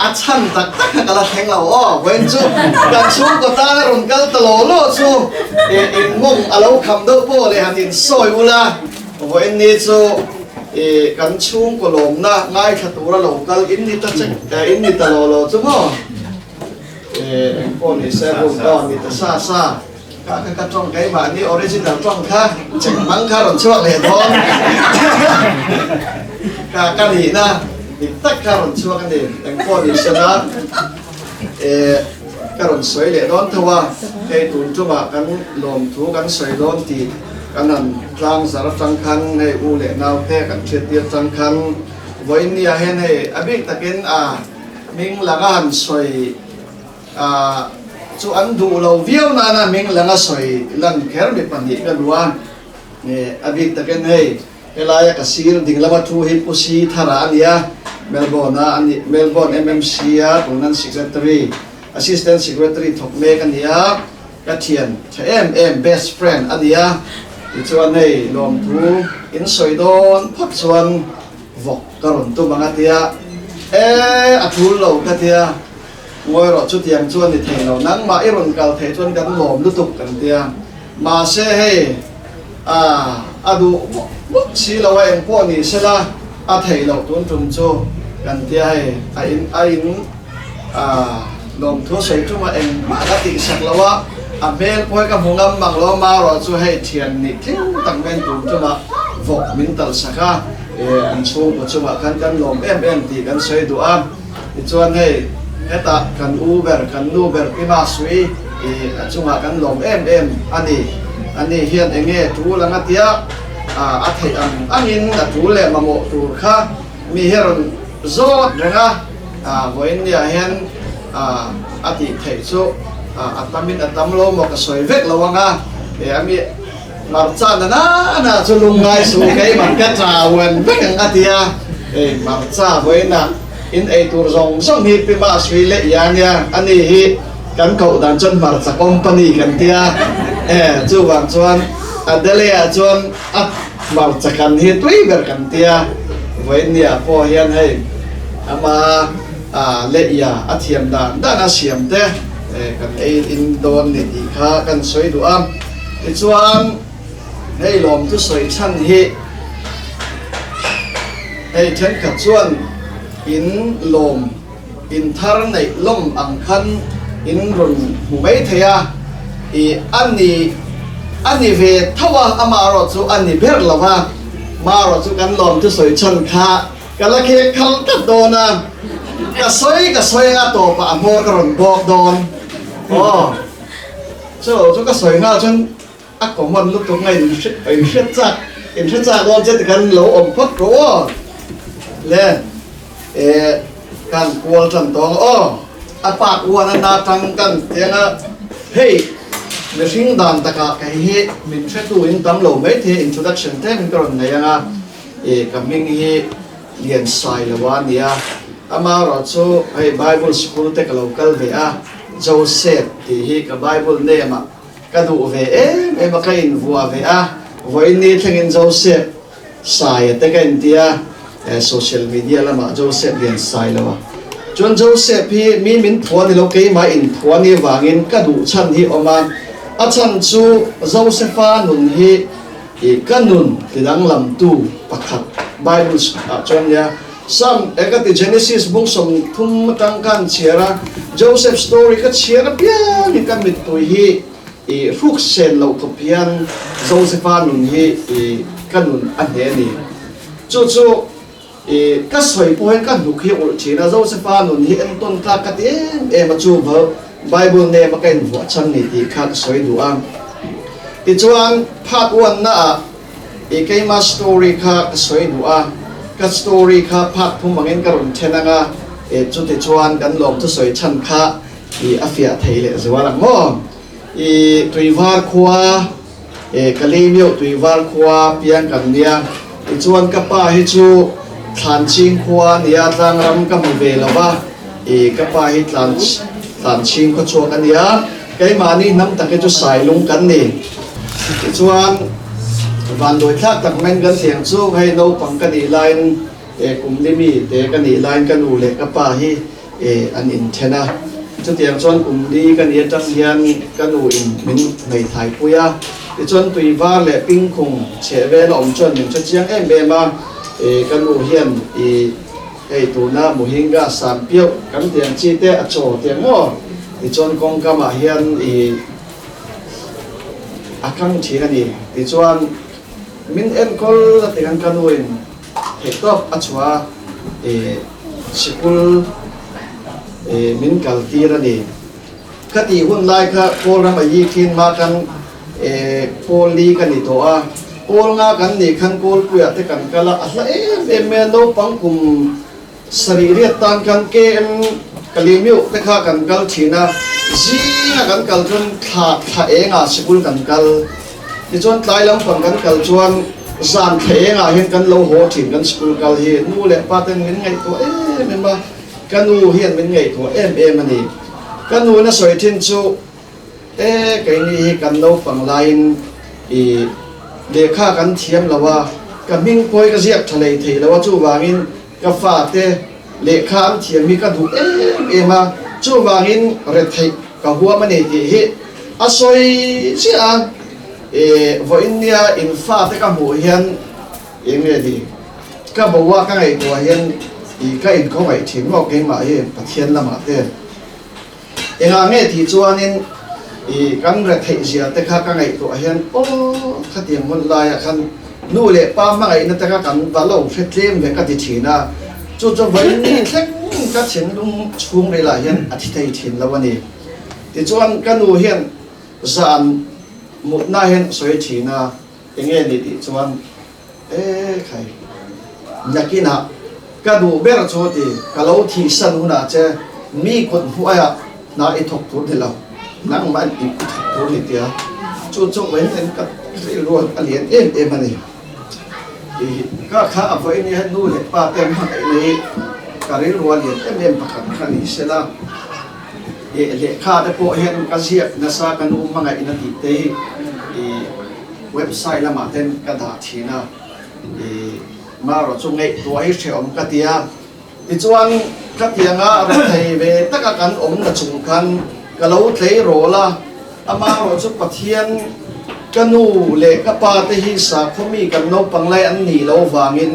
a chan tak kala theng lo wen chu kan chu ko ta ron kal ta lo chu in mong alo kham do po le han in soi ula wen ni chu kan chu ko lom na ngai thatura lo kal in ni ta che in ni ta lo chu mo po ni se ro do ni ta sa ka trong cái mà ni original trong kha cheng mang kha ron chuak le thon ka ni na di tak karon chuak ani teng po ni sana karon soi le don thawa e tun chuma kan lom thu kan soi don ti kan han tlang sar tang khan hei u le nau te kan thiet tang khan voin nia hen hei abik takin ming langa han soi chu an du lo viau na na ming langa soi lan kher mi pani ka luan ne abik takin hei elaya kasir dinglama thu hi pusi thara ania Melbourne MMC tunan secretary assistant secretary thokme kania kathian em best friend ania chuan nei lom thu in soidon phak chuan vok karon tu manga tia athul lo ka tia ngoi ro chu tiang chuan ni theilo nang ma iron kal the chuan kan lom lu tuk kan tia ma se hei adu si lo en po ni sela a theilo tun tum chu kan tia hei in lom thu sei chu ma en ma ka ti sak lawa a bel poi ka mungam mang lo ma ro chu hei thian ni thing tang men tu chu ma vok min tal saka an chu po chu ma kan lom em ti kan sei du a chuan hei heta kan uber pi ma sui chu ma kan lom em ani hian enge tu langa tia a thei angin a tu le ma mo tur kha mi heron zot renga voin nia hian ati thei chu atamin atamlo mo ka soi vek lawanga ami marcha na chu lungai su kai man ka tra wen vek ang atia marcha voina in a tur zong song hi pi ma sui le ya ani hi kan ko dan chon marcha company kan tia chu wang chuan adelea chuan at marcha kan hi tui ber kan tia voin nia po hian hei ama le ya athiam dan siam te kan in don ni ti kha kan soi du am ti chuan hei lom tu soi chan hi hei then kha chuan in lom in thar nei lom ang khan in run hu mai theya ani ve thawa amaro chu ani ber lawa maro chu kan lom tu soi chan kha kala khe khal ta dona ka soi nga to pa amor karon bok don cho ka soi nga chun ko mon lúc to ngai in set cha don che kan lo om phot ro le kan kwal chan tong apak wan na tang kan tenga hey me sing dan taka kai he min setu in tam lo mai the introduction te min karon ngai anga coming he lian sai lawa nia ama ro chu hey bible school te ka local ve Joseph thì hi ka Bible ne ma ka du ve ma ka in vua ve voi ni thengin Joseph sai te ka in tia social media lama Joseph lian sai lawa chon Joseph hi mi min thuan ni lo ke ma in thuan ni wangin ka du chan hi oma a chan chu Josepha nun hi kanun tidang lam tu pakhat Bible chon ya Sam ekati Genesis bung som thum tangkan chiara Joseph story ka chiara pian ni kan mit tu hi ruk sen lo to pian Josepha nun hi kanun ane ni chu ka soi poin kan du khi ul china Josepha nun hi en ton ta ka ti ma chu Bible ne ma kain vo chan ni ti kha soi du am ti chuan part 1 na kai ma story kha soi du a ka story kha phat phum mangin karon thenanga chu te chuan kan lom tu soi chan kha afia theile zawala mo tuivar khwa kalimio tuivar khwa pian kan nia chuan ka pa hi chu thlan ching khwa nia tlang ram ka mu ve lawa ka pa hi thlan ching ko chu kan nia kai mani nam ta ke chu sai lung kan ni chuan van đôi khác tặng men gần tiếng chu hay đâu bằng cái đi line cùng đi mi để cái đi line cái nụ lệ cái pa hi an antenna chu tiếng chuan cùng đi cái đi trong hian cái nụ in mình ngày thái puya thì chuan tùy va lệ ping khung chế về lòng chuan mình cho chiang em mà cái nụ hian cái tu na mu hinga sam piu cái tiếng chi te cho tiếng mo thì chuan con cái mà hian akang chi cái đi thì chuan min en kol la tengan kanuin top achwa sikul min kaltira ni kati hun lai kha kol ram ayi kin ma kan Paul li kan ito Paul nga kan ni kan Paul puya te kan kala asla no pangkum saririat tan kan ke kalimiu te kha kan kal thina ji nga kan kal chun kha nga sikul kan kal ti chon tlai lam pang kan kal chuan zan the nga hen kan lo ho thin kan sikul kal hi nu le pa ten min ngai to memba kanu hian min ngai to ani kanu na soi thin chu cái này cần lâu bằng line để khá cần thiêm là wa cái mình coi cái giặc thằng này thì là wa chú vàng cái pha thế để khá thiêm mi cái đủ mà chú vàng rồi thấy cái hoa mà này thì hết soi chứ với India in pha thế cái mùa hiền này thì cái bầu hoa cái này tuổi hiền cái in không phải thiêm vào cái mà hiền bắt thiên là mà thế nghe thì cho nên kan ra thei zia te kha ka ngai to hian kha tiang mon lai khan nu le pa ma ngai na ta ka kan va lo thletlem ve ka ti thina chu chu vai ni thlek ka chen lung chung re la hian a thi thei thin lawani ti chuan ka nu hian zan mut na hian soi thina enge ni ti chuan khai yakina ka du ber chu ti ka lo thi san huna che mi khut huaya na i thok tur de lo nang man i thok ni tia chu chu wen en ka ro alien ani ka kha avoi ni han nu le pa tem ha nei ka ri ro alien em pakhat khani sela le kha de po hen ka sia na sa kan u manga ina ti te website la ma ten ka da thina ma ro chu ngai to ai the om ka tia ti chuan ka tia nga ro thei ve taka kan om na chung kan ka lo tlei ro la ama ro chu pathian kanu le ka pa te hi sa khomi kan no panglai an ni lo wangin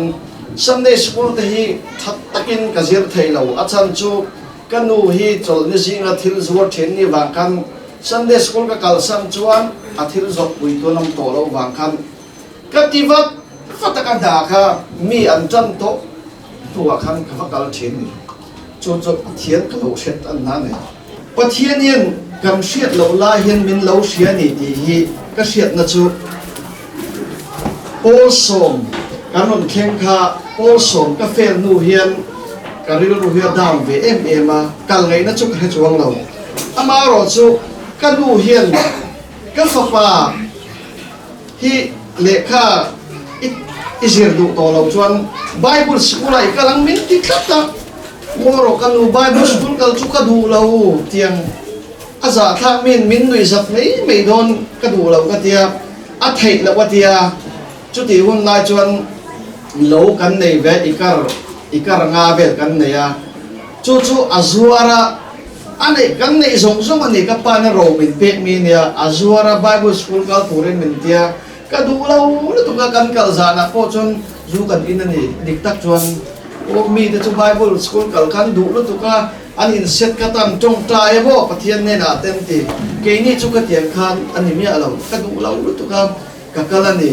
Sunday school te hi that takin ka zir thei lo achan chu kanu hi chol ni singa thil zuwa then ni wang kan Sunday school ka kalsam chuan a thil zok pui to nam to lo wang kan ka tiwat fataka da kha mi an chan to tua khan ka kal then ni chu chu pathian ka lo set an na ne pathian yen kam siat lo la hian min lo sia ni ti hi ka siat na chu Paul som kanon khen kha Paul som ka fel nu hian ka ri ru hian dam ve em a kal ngai na chu ka chuang lo ama ro chu ka nu hian ka fa pa hi le kha izir du to lo chuan Bible school ai ka lang min ti tata moro ka nu Bible school kal chu ka du lo tiang aza tha min nui zat mei don ka du lo ka tia a thei lo ka tia chu ti hun lai chuan lo kan nei ve ikar nga ve kan nei a chu azuara ane kan nei zong ani ka pa na ro min pek mi nia azuara Bible school ka turin min tia ka du lo tu ka kan kal za na po chun zu kan in ani diktak chuan o mi te chu Bible school kal kan du lo tu ka an in set ka tam chong trai bo pathian ne na tem ti ke ni chu ka tiang khan ani mi alo ka du lo tu ka ka kalani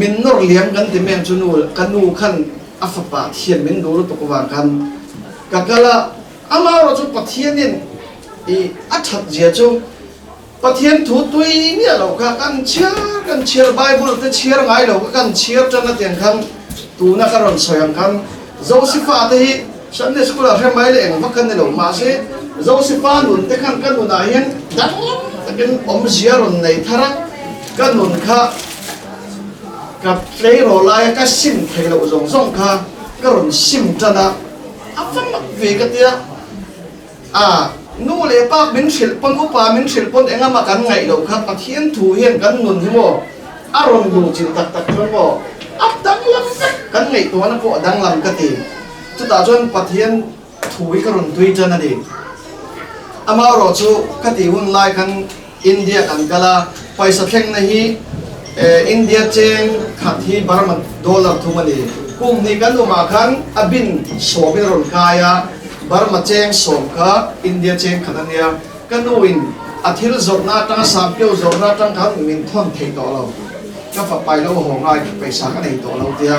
min nor liam kan ti men chu nu kanu khan afapa thian min do lo tu ko wang khan ka kala ama ro chu pathian nin a that je chu pathian thu tui ni alo ka kan chiar Bible te chiar ngai lo ka kan chiar chana tiang khan tu na ka ron soyang khan Josepha te hi Sunday school a remai le eng makan ne lo ma se Josepha nun te khan kan nun a hian dang takin om ziaron nei thara kan nun kha ka play ro lai ka sim thei lo zong kha ka ron sim chana afam ve ka tia nu le pa min sil pon upa min sil pon enga ma kan ngai lo kha pathian thu hian kan nun hi mo aron du chin tak chon mo ap dang lam kan ngai to na po dang lam ka ti chu ta chon pathian thui ka ron tui chana ni ama ro chu ka ti hun lai kan India kan kala paisa thleng na hi India cheng khat hi $1 thumani kum ni kan ma khan abin sobe ron kaya Burma cheng som kha India cheng khatania kanuin athil zorna tang sampyo zorna tang khan min thon thei to lo ka fa pai lo ho ngai paisa ka nei to lo tia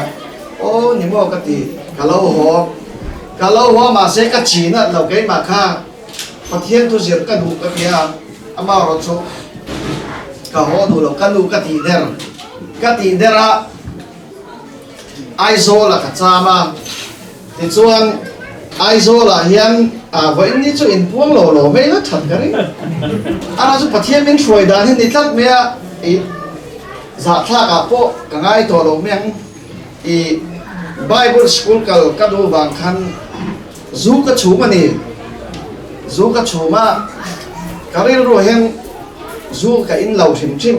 o ni mo ka ti ka lo ho ma se ka china lo ke ma kha pathian tu zir ka du ka pia ama ro chu ka ho du lo kanu ka ti dera aizola ka chama ti chuan aizola hian voi ni chu in puang lo mai la than ka ri ara chu pathian min throi dan hin ni tlat me a i za thla ka po ka ngai to lo meng i Bible school kal ka du wang khan zu ka chu mani zu ka chu ma ka ri ro hen zu ka in lo thim thim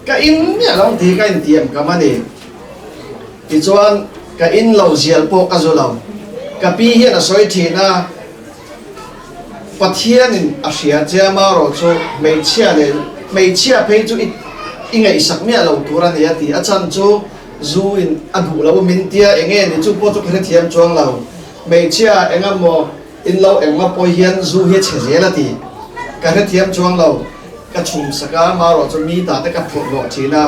ka in ya long thi ka in tiam ka mani ti chuan ka in lo zial po ka zo lo ka pi hian a soi thina pathian in a hria chama ro chu mei chia phei chu ingai sak me lo tura ne ati a chan chu zu in adu lo min tia enge ni chu po chu khre thiam chuang lo mei chia engam mo in lo engma po hian zu hi che zela ti ka khre thiam chuang lo ka chum saka ma ro chu mi ta te ka phu ro thina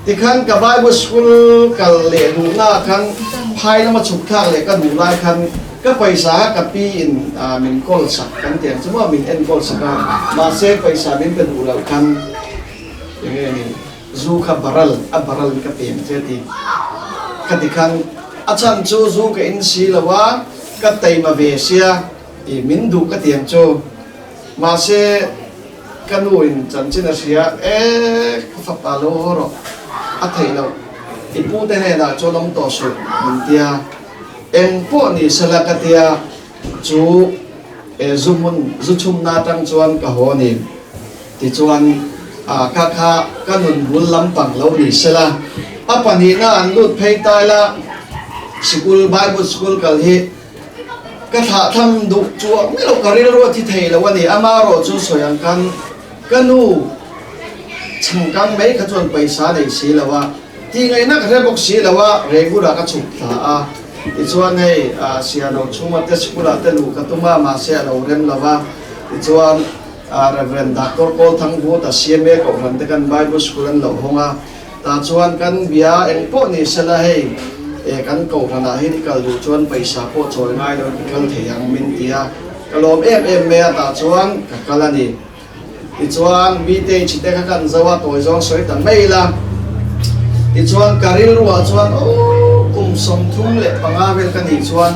ti khan ka Bible school kal le du na khan phai na ma chuk thak le ka du lai khan ka paisa ka pi in min kol sak kan tiang chuma min en kol saka ma se paisa min ka du lo khan enge ni zu kha baral ka pem che ti ka ti khan achan chu zu ka in si lawa ka tai ma ve sia i min du ka tiang chu ma se kanu in chan china sia ka fa pa lo ro a thei lo i pu te ne na cho long to su min tia en po ni sala ka tia chu zu chum na tang chuan ka ho ni ti chuan ka nun bul lampang lo ni sala apa ni na an lut phei tai la school Bible school kal hi ka tha tham du chu mi lo ka ri ro ti thei lo ni ama ro chu soyang kan kanu chang kang mai ka chon paisa nei si lawa ti ngai na ka bok si lawa regular ka chuk tha a i chuan nei sia no chuma te school te lu ka tuma ma se lo rem lawa i chuan Reverend Dr. Paul Thangbu ta CMA ko man te kan Bible school an lo honga ta chuan kan bia eng po ni sala hei kan ko na hi ni kal du chuan paisa po choi ngai lo kal theyang min tia kalom em me ta chuan ka kalani i chuan mi te chi te ka kan zawa toy zong soi tan mai la i chuan karil ruwa chuan kum som thum le panga vel kan ni chuan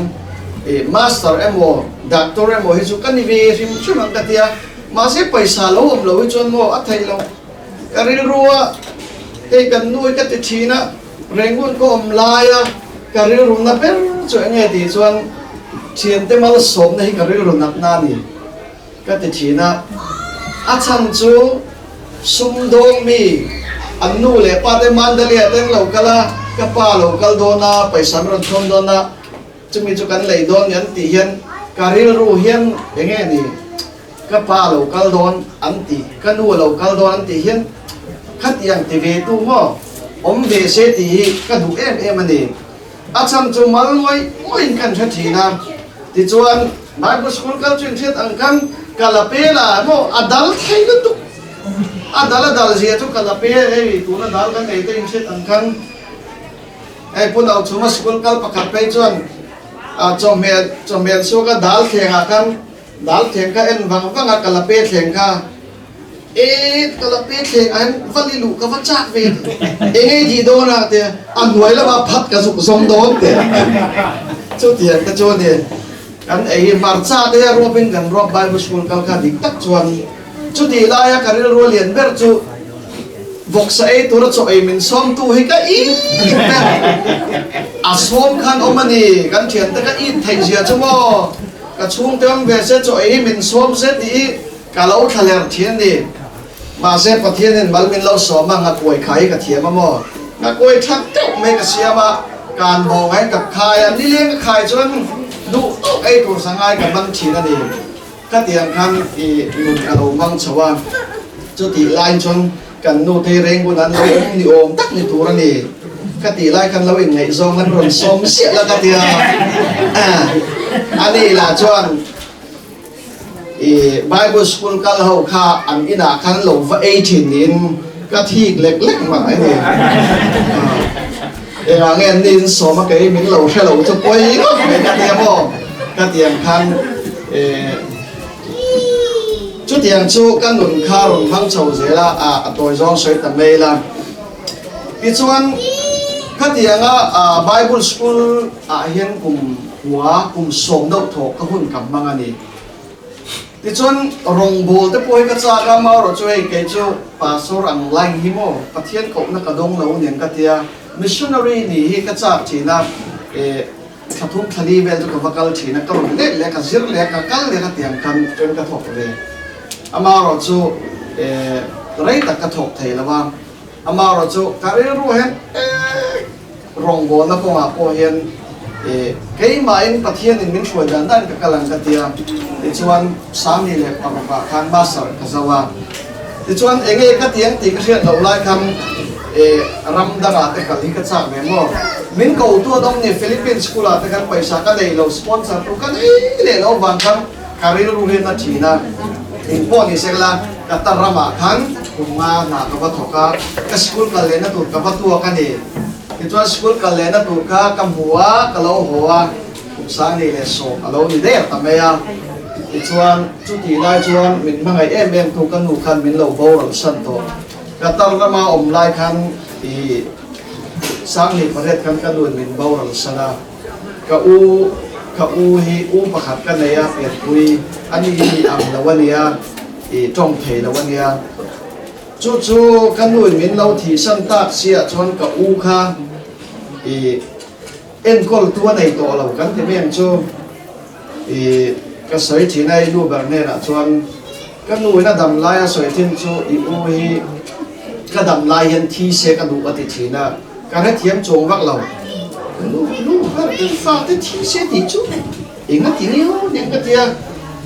master emo doctor emo hi chu kan ni ve rim chumang ka tia ma se paisa lo om lo hi chuan mo a thei lo karil ruwa he kan nuai ka ti thina rengun ko om laia karil rum na per chu nge ti chuan thiam te mal som na hi karil rum nak na ni ka ti thina a chan chu sum dong mi annu le pa te mandali aten lo kala ka pa lo kal dona paisa ron thom dona chumi chu kan lei don yan ti hian karil ru hian enge ni ka pa lo kal don anti kanu lo kal don anti hian khat yang ti ve tu mo om ve se ti ka du em ani a cham chu mal moi kan tha thina ti chuan Bible school kal chin thet ang kan kalapela mo adal thai lu tu adal zia tu kalape tu na dal kan ei te in thet ang kan pun au chuma school kal pakhat pe chuan chomel so ka dal thenga kan dal theng ka en wanga kalape theng ka kalape theng an vali lu ka vachak ve enge ji do na te an huai la ba phat ka su som do te chu tiang ka chu ne kan ei marcha de robin kan rob Bible school kal ka dik tak chuan chu ti la ya karil ro lian ber chu voksa e tur chu ei min som tu hi ka a som khan omani kan thian ta ka thei zia chu mo ka chung teong ve se chu ei min som se ti ka lo thaler thian ni ma se pathian en malmin lo so ma nga koi khai ka thiam mo nga koi thak tok me ka siama kan bo ngai ka khai an ni leng ka khai chuan du to ai tur sangai ka man thina ni ka tiang khan nun ka lo mang chawa chu ti line chon kan nu te reng gun an lo ni om tak ni tur ani ka ti lai khan lo in ngai zong an ron som sia la ka tia ani la chuan Bible school kal ho kha an ina khan lo va 18 in ka thik lek ma ai ni ngen nin so ma ke min lo she lo chu poi ko me ka tia mo ka tiang khan chút tiền chú căn nụn kha rồng phăng chầu dễ là tôi do sợi tầm mê là cái chuan các tiền Bible school hiện cùng hóa cùng sống đậu thổ các hôn cầm mang anh thì chuan rồng bồ tới bôi cái cha cái mau rồi chơi cái chú pastor ang lang himo phát hiện cậu nó cả đông lâu nên cái tiền missionary ni hi cái cha chỉ là thà thung thà đi về cho cái vakal chỉ là cái rồng lệ cái zir lệ cái cal lệ cái tiền kan trên cái thổ về ama rồi chú rei tak cái thổ thầy là vang ama rồi chú cái ru hen rong bồ nó cũng có hiện cái mà anh phát hiện mình chuẩn bị đàn cái lần cái tiền thì chuan sáng đi lệ bằng bạc khang ba sở cái sao à thì chuan anh ấy cái tiền thì cái chuyện đầu lại khăm ram đằng à cái cái cái sao vậy mà mình cầu tua đông này Philippines school à cái cái पैसा cái này lâu sponsor tu cái này để lâu vàng khăm career ru hiện na chỉ na import ni sẽ là cái ta rama khang cùng mà na cái bắt thọ cái school cái này nó tụt cái bắt tua cái này thì cho school cái này nó tụt cái cầm hùa cái lâu hùa cũng sáng đi lệ số cái lâu đi đấy tầm này thì chuan chút thì lại chuan mình mang ngày em thu cái nụ khăn mình lâu bao rồi sân to cái tao cái mà lại khăn thì sáng đi phải khăn cái đuôi mình bao rồi sân à cái u hi u bạc hạt cái này biệt quy anh đi ăn làวันนี้thì trong thể làวันนี้chú cái đuôi mình lâu thì sân ta xia chuan cái u kha thì em có tua này to là cái thì em chú thì cái sợi chỉ này lu bạc này là chuan cái nuôi nó đầm lai sợi thiên chú ui cái đầm lai hiện thi xe cái đủ cái chỉ là cái hết thiếm trồng vác lầu lu cái pha cái thi xe thì chú ý nó tiếng yếu những cái kia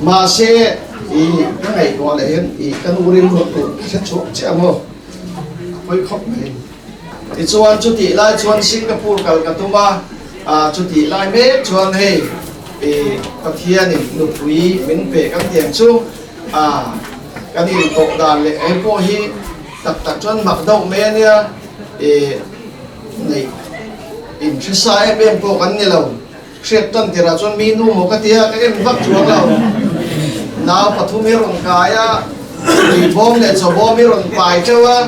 mà xe thì cái này gọi là hiện cái nuôi lên một tuổi sẽ chỗ sẽ không hơi khóc này thì chuan chú tỷ lai chuan Singapore cái tụi mà chú tỷ lai mấy chuan hay cái thiên này nụ quý mình về các tiền chú cái này tổ đàn lệ em có hi tập chân mặc đâu mấy anh này in phía sau em có cái này lâu xét chân thì là chân mi nu một cái tia cái em vắt chuột lâu nào bắt thu mi rồng cái thì bom này cho bom mi rồng bài cho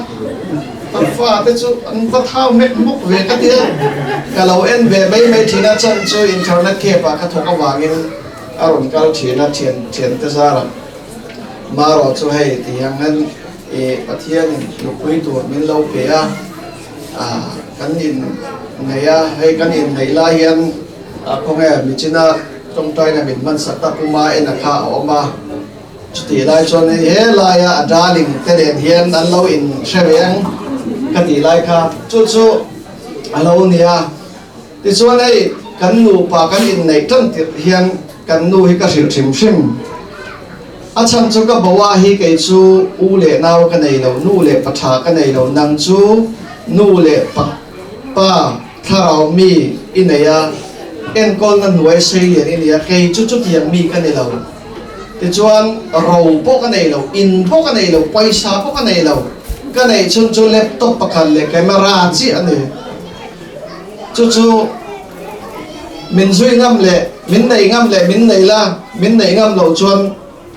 tập pha tới chú anh vắt thao mét mốc về cái tia cái lâu em về mấy chỉ là chân chú internet kẹp cái thằng cái vàng em rồng cái chỉ là tiền tới ra rồi mà rồi chú hay thì hàng ngân bắt thiên lục quý tuổi mình lâu về cái nhìn này hay cái nhìn này là hiện không nghe mình chỉ là trong tay này mình mang sạch ta cũng mà em là khảo mà thì lại cho nên hết lại darling cái đèn hiện anh lâu in xem cái thì lại khá chút lâu nè thì cho này cái nụ pa cái in này chân thì hiện cái nụ hi cái sự sim chăng cho cái bảo hi cái chú u lệ nào cái này lâu nu lệ bắt thà cái này lâu năng chú nu lệ bắt pa thảo mi in này em con nó nuôi xây liền in này cái chút tiền mi cái này lâu thì cho anh rầu bốc cái này lâu in bốc cái này lâu quay xa bốc cái này lâu cái này cho laptop bắt khăn lệ camera gì anh này cho mình duy ngâm lệ mình này ngâm lâu cho anh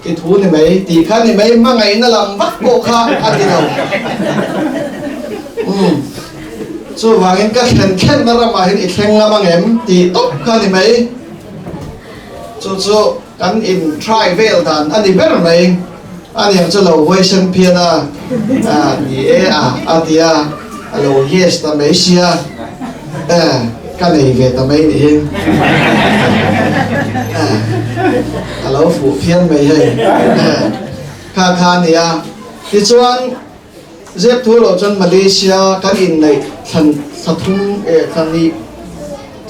cái thú này mấy thì khác này mấy mà ngày nó làm bắt bộ khác ăn đi đâu so vàng cái khen nó ra mà hiện khen là mang em thì tốt khác này mấy so anh in trial đàn anh đi biết rồi này anh em cho lâu quay sân pian nhỉ thì lâu yes ta mấy xia cái này về ta mấy đi lâu phụ phiên mấy hay kha này thì cho anh dép thua rồi cho Malaysia cái in này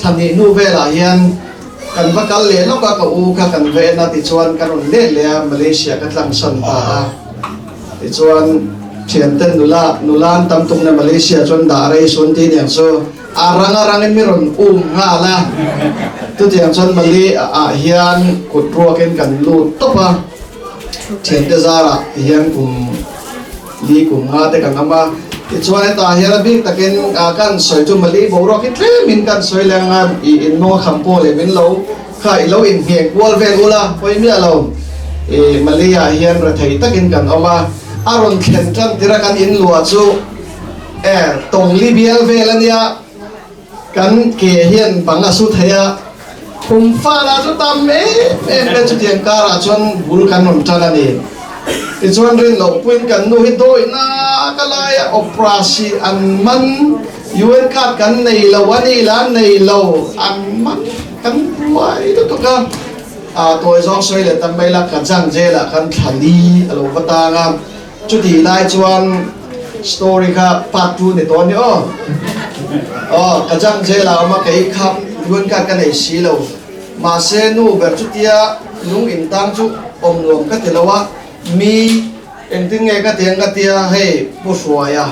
thằng đi nu về là hiện cần bắt cái lẽ lúc cái u cái cần về na thì cho anh cái rồi lẽ Malaysia cái làm sân ta thì cho anh chuyện tên nụ lan tâm tung na Malaysia cho anh đã đây xuân tin yang so arang em miron nga la tu tiang chon mali hian kut ro ken kan lu topa chen te zara hian kum li kum nga te kan ama ti chuan ta hian bi taken kan soi tu mali bo ro ki tle min kan soi lengan in no khampo le min lo khai lo in he kwal ve ula poi mi lo Malia hian ra thei takin kan oma aron khen tran tira kan in lua chu tong li bial velania kan ke hian banga su theya kum fa la chu tam me pe chu tiang kara chon bul kan non tana ni ti chuan rin lo puin kan nu hi doi na kalaya operasi an man UN card kan nei lo ani la nei lo an man kan wai to ka tôi giống xoay là tâm bay là cả trang dê là kan thali alo vata nga chu ti lai chuan story ka part 2 ne to ni cả trang dê là mà cái khắp UN card cái này xí lo mà xe nu ber chu tia lung in tang chu om lom ka te lawa mi en tin nge ka tiang ka tia hey pu suaya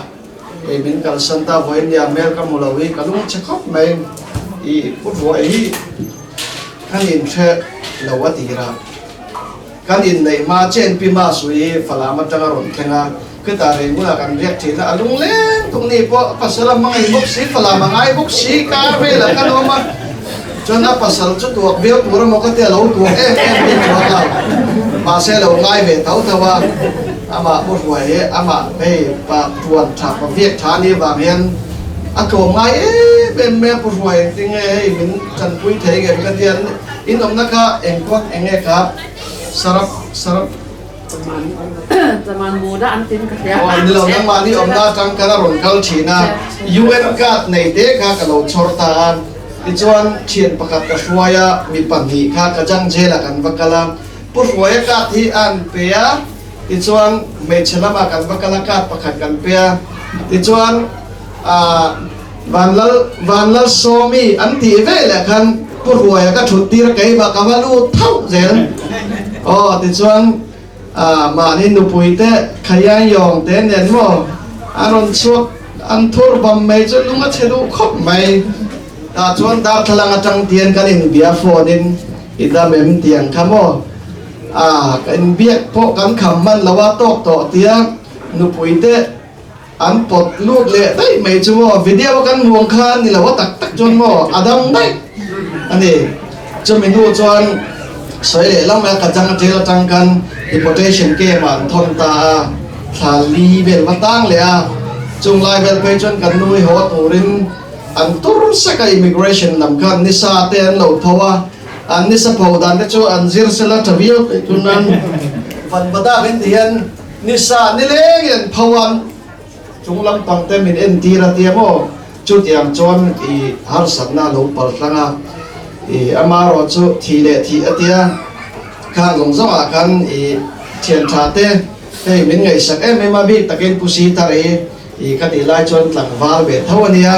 e bin kal santa voin ya mer ka mulawi ka lung che khop mai i pu suaya hi kan in che lawa tira kan in nei ma chen pi ma sui fala ma tanga ron thenga ke ta re mu kan riak thina alung len tung ni po pasala mangai bok si fala mangai bok si ka ve la kan oma chona pasal chu tuak bel tur mo ka te lo tu em ni wa la ma se lo ngai ve tau tawa ama bo huai ama pe pa tuan tha pa viek tha ni wa hian a ko ngai ben me bo huai ting e min chan pui thei ge ka tian in om naka engkwak enge ka sarap zaman muda antin ka kaya ni lo nang mani om na tang kana ron kal thina UN card nei te kha ka lo chorta an ti chuan thien pakhat ka hruaya mi pahnih kha ka jang jela kan vakala pu hruaya ka thi an peya ti chuan me chelama kan vakala ka pakhat kan peya ti chuan vanlal somi an ti ve la khan pu hruaya ka thut tir kai ba ka valu thau zel ti chuan mà nên nụ bụi thế khai anh yong thế nên mo anh chuột anh thua bầm mày cho lúc mà chơi đủ khóc mày chuan ta thalang atang tiền cái in bia phone in ida mem tiền khamo cái bia po kan kham man lawa tok to tia nụ bụi thế anh pot luộc lệ đấy mày chú mo video kan muang khan ni lawa tak tak chon mo adam đấy anh đi cho mình nu chuan soi lệ lắm mà cả trang chơi trang kan deportation ke man thon ta thali bel batang le chung lai bel pe chon kan nui ho turin an tur saka immigration nam kan nisa te an lo thawa an nisa phodan te chu an zir sela thavio tunan van bada ben dian nisa ni legen phawan chung lam tang te min en tira ti mo chu tiam chon i har sanna lo par tlanga amaro chu thi le thi atia khang long zama kan thian tha te hey min ngai sak em ma bi takin pusi tare ka ti lai chon tlang wal ve thawania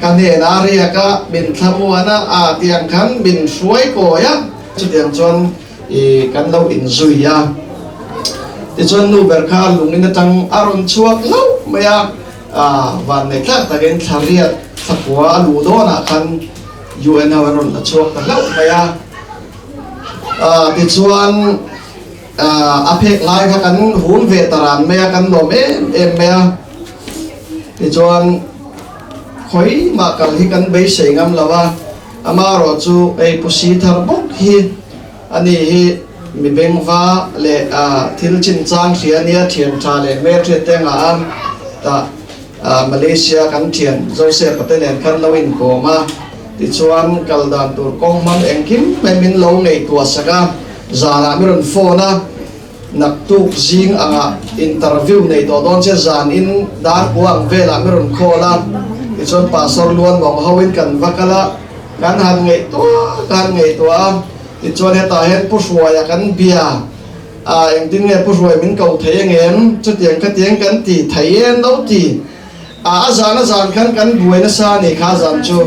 kan ne na ria ka bin thamuana tiang khan bin suai ko ya chu tiang chon kan lo in zuya ti chon nu ber kha lungin tang aron chuak lo maya van ne thak takin thariat thakwa lu do na kan UN aron na chuak ta lo maya ti chuan apek lai kha kan hun ve taran me kan lo em me ti chuan khoi ma kal hi kan be sei ngam lawa amaro chu ei pusi thar bok hi ani hi mi beng va le thil chin chang hiania thian tha le me the tenga an ta Malaysia kan thian Joseph Patelan kan lawin ko ma ti chuan kaldan tur kong man engkim min lo nei tua saka zana miron phone nak tuk jing interview nei to don che zan in dar buang vela miron khola ti chuan pastor luan bom hawin kan vakala kan han ngei to ti chuan heta hen pushwaya kan bia eng tin nge pushwai min kau thei ngem chu tiang ka tiang kan ti thaien lo ti zan kan buaina sa ni kha zan chu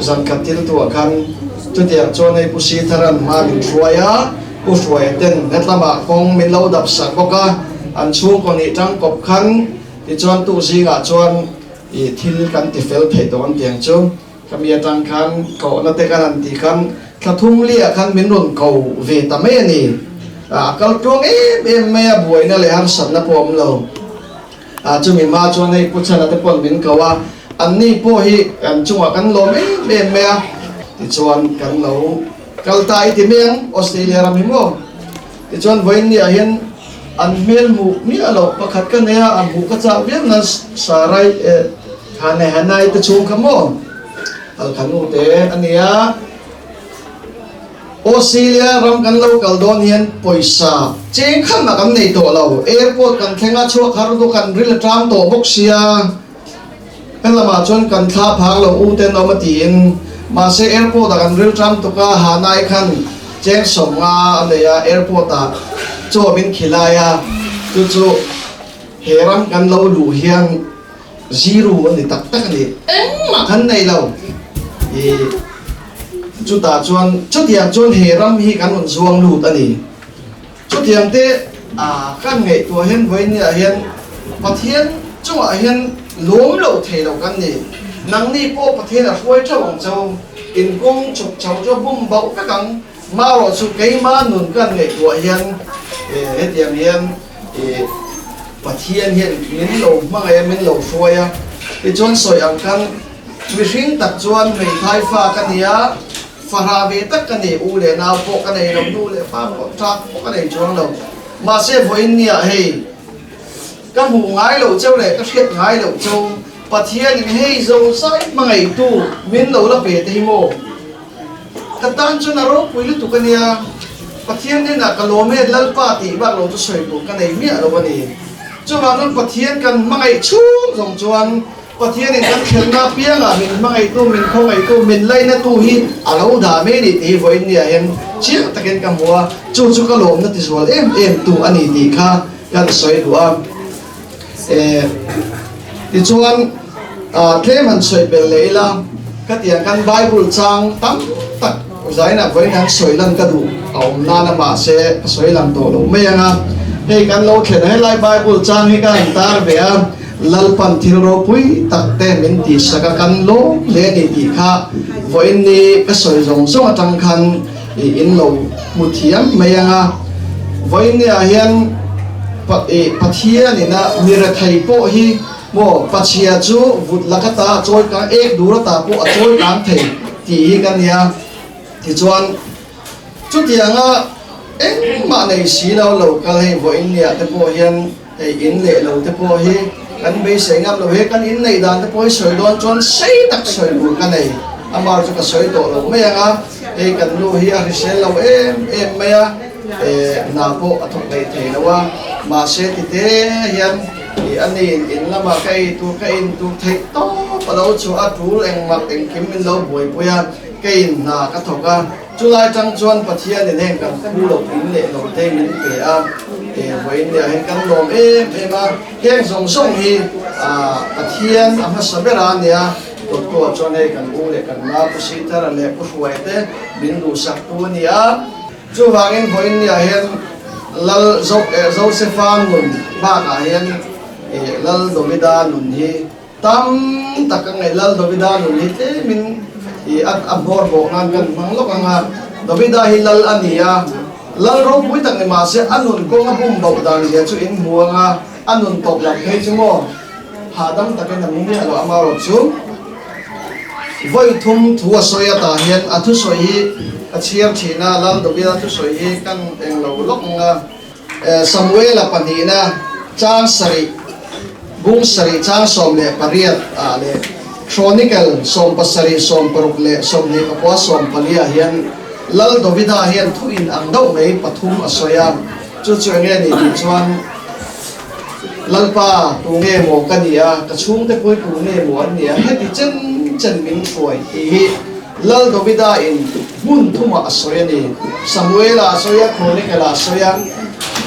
zan katil tu akan tu tiang chon ei pusi tharan ma min thruaya pushwai ten netlama kong min lo dap sak boka an chung ko ni tang kop khan ti chon tu zinga chon i thil kan ti fel thei to an tiang chu kamia tang khan ko na te kan ti khan thlathum lia khan min ron ko ve ta me ni kal tong em me buai na le har san na pom lo chu mi ma chon ei puchana te pon min kawa an ni po hi an chunga kan lo me ti chuan kan lo kal tai ti meng Australia ram hi mo ti chuan voin ni a hian an mel mu mi alo pakhat ka ne a mu ka cha viam na sarai hanai te chung kamo al khanu te ania Australia ram kan local don hian poisa cheng khan na kan nei to lo airport kan thenga chua khar do kan ril tram to boxia kan lama chon kan tha phang lo u ten no matin ma se airport kan ril tram to ka hanai khan cheng somnga ania airport a cho bin khilaya chu heram kan lo lu hian zero ani tak tak ni ma khan nei lo chú ta chuan chút tiang chuan heram hi kan un zuang lut ani chút tiang te kan ngei to hen voi ni a hian pathian chunga hian lom lo thei lo kan ni nang ni po pathian a huai thawng chau in kong chuk chau cho bum bau ka kang ma ro chu kei ma nun kan ngei to hian he tiang hian pathian hian min lo ma ngai min lo huaya ti chuan soi ang kan mi hring tak chuan mei thai fa kan nia Farha về tất cả này u lệ nào bộ cái này đồng đu lệ pha bộ trạc bộ cái này chuông đồng mà sẽ với nia hay các hù ngái lẩu châu lệ các thiết ngái lẩu châu và thiên hay dầu sai mà ngày tu miền lẩu là về tây mô các tan cho nó rốt quý lúc tụ cái nia và thiên nên là cái lô mê lal pa tỷ bạc lẩu cho sợi tụ cái này miệng lẩu cái này cho vào nó và thiên cần mà ngày chú dòng chuan và thiên nên các thiên na piang à mình mang ngày tu mình không ngày tu mình lấy na tu hi à lâu đã mấy đi thì với nia em chiếc ta kiến cầm hoa chú chú cái lồng nó thì rồi em tu anh đi kha gan soi đua thì chuan thế mình soi bền lấy la cái tiền căn Bible trang tắm tắc giải là với hắn soi lần cái đủ ông na na mà sẽ soi lần tổ lồng mấy à hay căn lâu khen hay lại Bible trang hay cái anh ta về lalpan thiro pui takte min ti saka kan lo le ni ti kha voin ni ka soi zong zong atang khan in lo muthiam mayanga voin ni a hian pathia ni na mira thai po hi mo pachia chu vut lakata choi ka ek dura ta po a choi kan thei ti hi kan ya ti chuan chu tianga eng ma nei si lo kal hei voin ni a te po hian in le lo te po hi kan be se ngam lo he kan in nei dan te poi soi don chon sei tak soi bu kan nei amar chu ka soi to lo me anga kan lu hi a risel lo em me a na po athok nei thei lo wa ma se ti te hian ani in lama kai tu thei to pa lo chu a tu eng mak eng kim min lo boi poya kai na ka thoka chulai chang chuan pathian ni heng kan khu lo in le lo te min pe a với nhà hình căn lồng em mà hiện dòng sông hi pathian ama sabera nia to cho này căn u le căn ma pusita le puhuete bin du sak tu nia chu wangin với nhà hiện lal Josephine nun ba ka hiện lal Dovida nun hi tam takang ngai lal Dovida nun hi te min abor bo ngan kan manglok anga Dovida hi lal ania lal ro pui tak ni ma se anun ko nga bum bau dan dia chu in muanga anun top lak thei chu mo hadam taken nam ni alo amaro chu voi thum thua soya ta hian athu soi hi a chiar thina lal do bia thu soi hi kan eng lo lok nga Samuel a panina chang sari bung sari chang som le pariat a le chronicle som pasari som paruk le som ni kapwa som palia hian lal Dovida hian thu in ang dau mai pathum asoya chu nge ni ti chuan lalpa tu nge mo kania ka chung te poi tu nge mo ania heti chen min thoi hi lal Dovida in mun thuma asoya ni Samuela asoya Chronicle asoya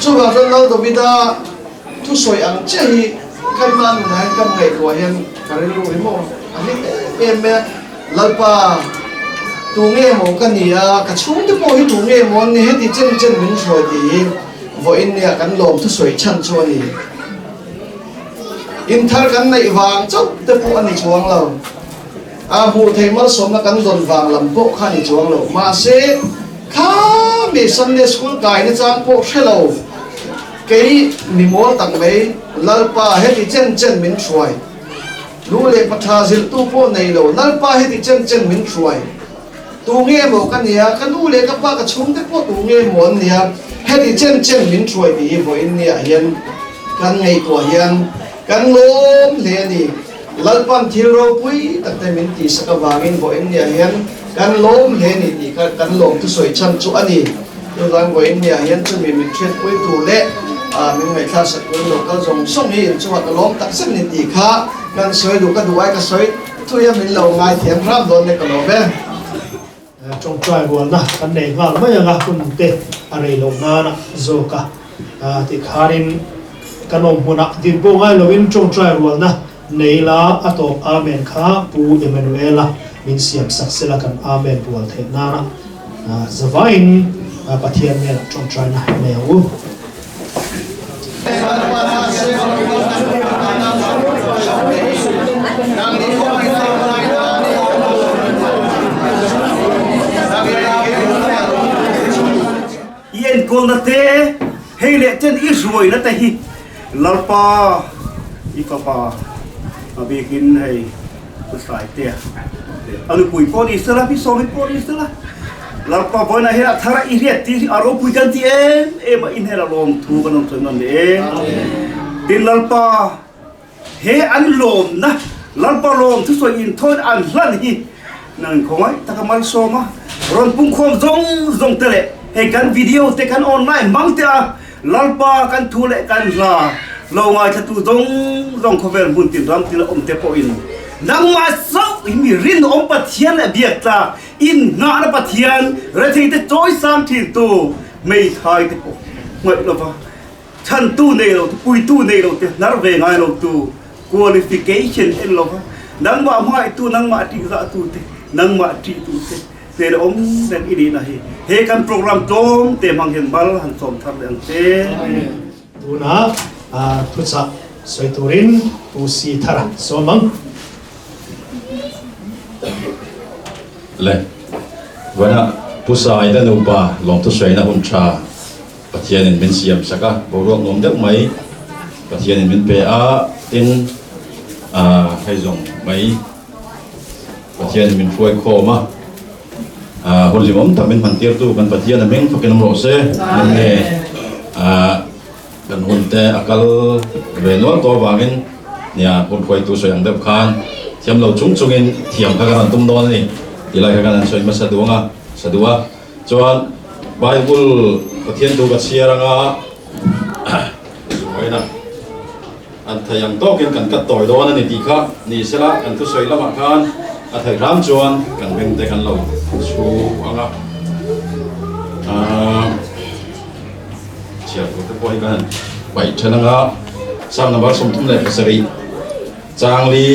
chu ga lal Dovida thu soi ang che hi kai man na kam ngai ko hian karilu hi mo ani em lalpa tu nghe mo kan nia ka chung te po hi tu nghe mo ni heti chen min thoi ti vo in nia kan lom thu soi chan chu ni in thar kan nei wang chok te po ani chuang lo a hu thei mal som na kan don wang lam po kha ni chuang lo ma se kha me Sunday school kai ni chang po hello cái mi mo tak mai lalpa heti chen min thoi lu le patha zil tu po nei lo lalpa heti chen min thoi tu nghe mo kan nia kan u le ka pa ka chung te po tu nghe mo nia thì chen min chuối thì voi nia hiền kan ngày của hiền kan lom le ni lalpan thiro pui takte min ti sakawangin voi nia hiền kan lom le ni ti kan lom tu soi chan chu ani tu lang voi nia hiền chu min thret pui tu le mình ngày ta sẽ có một cái dòng sông hi cho hoạt lom tak sen ni ti kha kan soi du ka duai ka soi thu ya min lo ngai thiam ram don ne ka lo be trong trai buồn na kan nei nga ma ya nga kun te are lo na na zo ka ti kharin kanom huna din po ngai lovin trong trai buồn na nei la ato amen kha pu Emmanuela min siam saksela kan amen buồn the na na zavain pathian ne trong trai na nei u yên con te hay lệ chân ít rồi nó tay lalpa ipapa abikin hay besai te alu pui poni sela pi somi poni sela lalpa boina hera thara iriat ti aro pui kan ti em in hera lom thu kan on non de tin lalpa he an lom na lalpa lom thu so in thon an lan hi nang khoi takamar soma ron pung khom zong tele hay kan video te kan online mang te lalpa kan thu le kan la lo ngai ta tu zong cover mun tin ram ti la om te po in nang ma so mi rin om pathian la biak ta in na na pathian re thi te choi sam thin tu mei thai te po ngai lo pa chan tu nei lo pui tu nei lo te nar ve ngai lo tu qualification en lo pa nang ma mai tu nang ma ti za tu te nang ma ti tu te thế là ông đang đi này hết căn program tôm để mang hiện bal hàng xóm thằng đàn thế tu na thu sa soi turin tu si thara so mang le wana pusai da no ba long tu soi na um cha pathian in min siam saka borok nom dak mai pathian in min pe a tin hay zong mai pathian in min foi kho ma hôn lim om tamin man tir tu kan pathian na meng fakin ro se ne kan hon te akal ve no to wangin nia hon khoi tu so yang dep khan thiam lo chung in thiam kha kan tum don ni ilai kha kan soi ma sadua chuan bible pathian tu ka siaranga soina an thayang to ken kan kat toy don ani ti kha ni sela kan tu soi lama khan a thai ram chuan kan beng te kan lo chu anga chia ko te poi kan bai thananga sam number som thum le pasari changli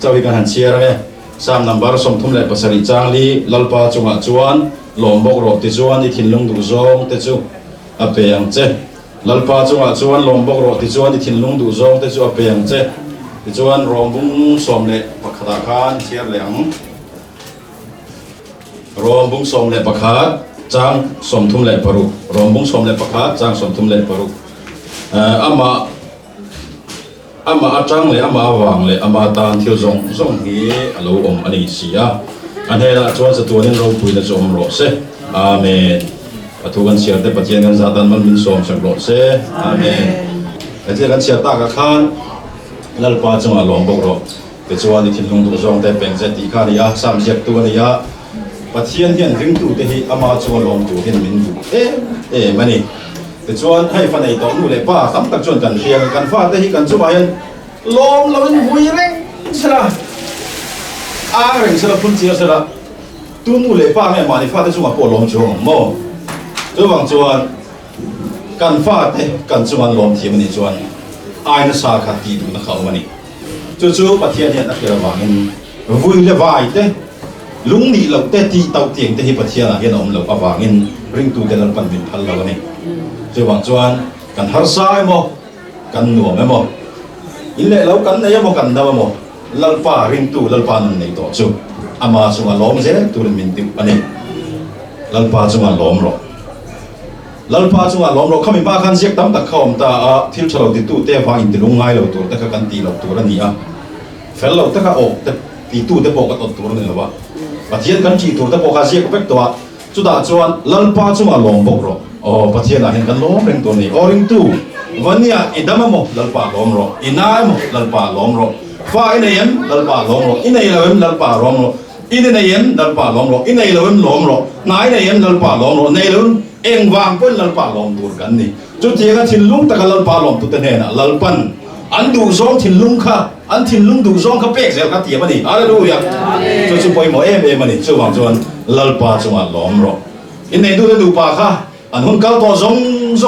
chawi kan han chia ra sam number som thum le pasari changli lalpa chunga chuan lombok ro ti chuan i thinlung du zong te chu a peyang che lalpa chunga chuan lombok ro ti chuan i thinlung du zong te chu a peyang che ti chuan rombung som le pakhata khan chiar leang rombung som le pakhat chang som thum le paru rombung som le pakhat chang som thum le paru ama atang le ama awang le ama tan thil zong hi alo om ani sia anhela chuan sa tuanin ro pui na chom ro se amen athugan siar te pathian kan zatan man min som sak ro se amen ate kan siar ta ka khan lalpa chunga lombok ro te chuan i thinlung du zong te peng je ti kha nia sam siak tu ania pathian hian ring tu te hi ama chunga lom tu hin min du mani te chuan hai fa nei to nu le pa tam tak chuan kan hria kan fa te hi kan chu hian lom lovin hui reng sala reng sala phun chia sala tu nu le pa me ma ni fa te chunga po lom chu mo chu wang chuan kan fa te kan chunga lom thi mani chuan ai na sa kha ti du na khau mani chu pathian hian a kira wangin vui le vai te lung ni lo te ti tau tiang te hi pathian a hian om lo awangin ring tu te lan pan bin phal lo ni chu wang chuan kan har sai mo kan nuam mo in le lo kan nei mo kan da mo lalpa ring tu lalpa nan nei to chu ama chunga lom je tu min ti ani lalpa chunga lom ro lalpa chunga lom ro khami ba khan siak tam tak khom ta thil chalo ti tu te wa in ti lungai lo tur ta ka kan ti lo tur ani a fel lo ta ka o ti tu te po ka to tur ni lo ba pathian kan chi tur ta po ka siak pek to จุดาจวนลัลปาจุมาลงบกรอปะเทียนเห็นกันล้มเร่งตัวนี้อริงตูวันนี้อิดามโมลัลปาล้มรออินายโมลัลปาล้มรอฟ้าอินเอ็มลัลปาล้มรออินเอลเอ็มลัลปาล้มรออินเอ็มลัลปาล้มรออินเอลเอ็มล้มรอนายเอ็มลัลปาล้มรอเนลเอ็งวางเป็นลัลปาล้มตัวกันนี่จุดที่กันทินลุงตะกันลัลปาล้มตัวเองน่ะลัลปันอันดูซองทินลุงค่ะอันทินลุงดูซองเขาเป๊กเสียกันเตียมันนี่อะไรดูอย่างจุดสุดไปหมอเอ็มมันนี่ช่วงจวนลัลปาจุมาล้มรออินเอดูปาค่ะอันหุ่นเก่าตัวซอ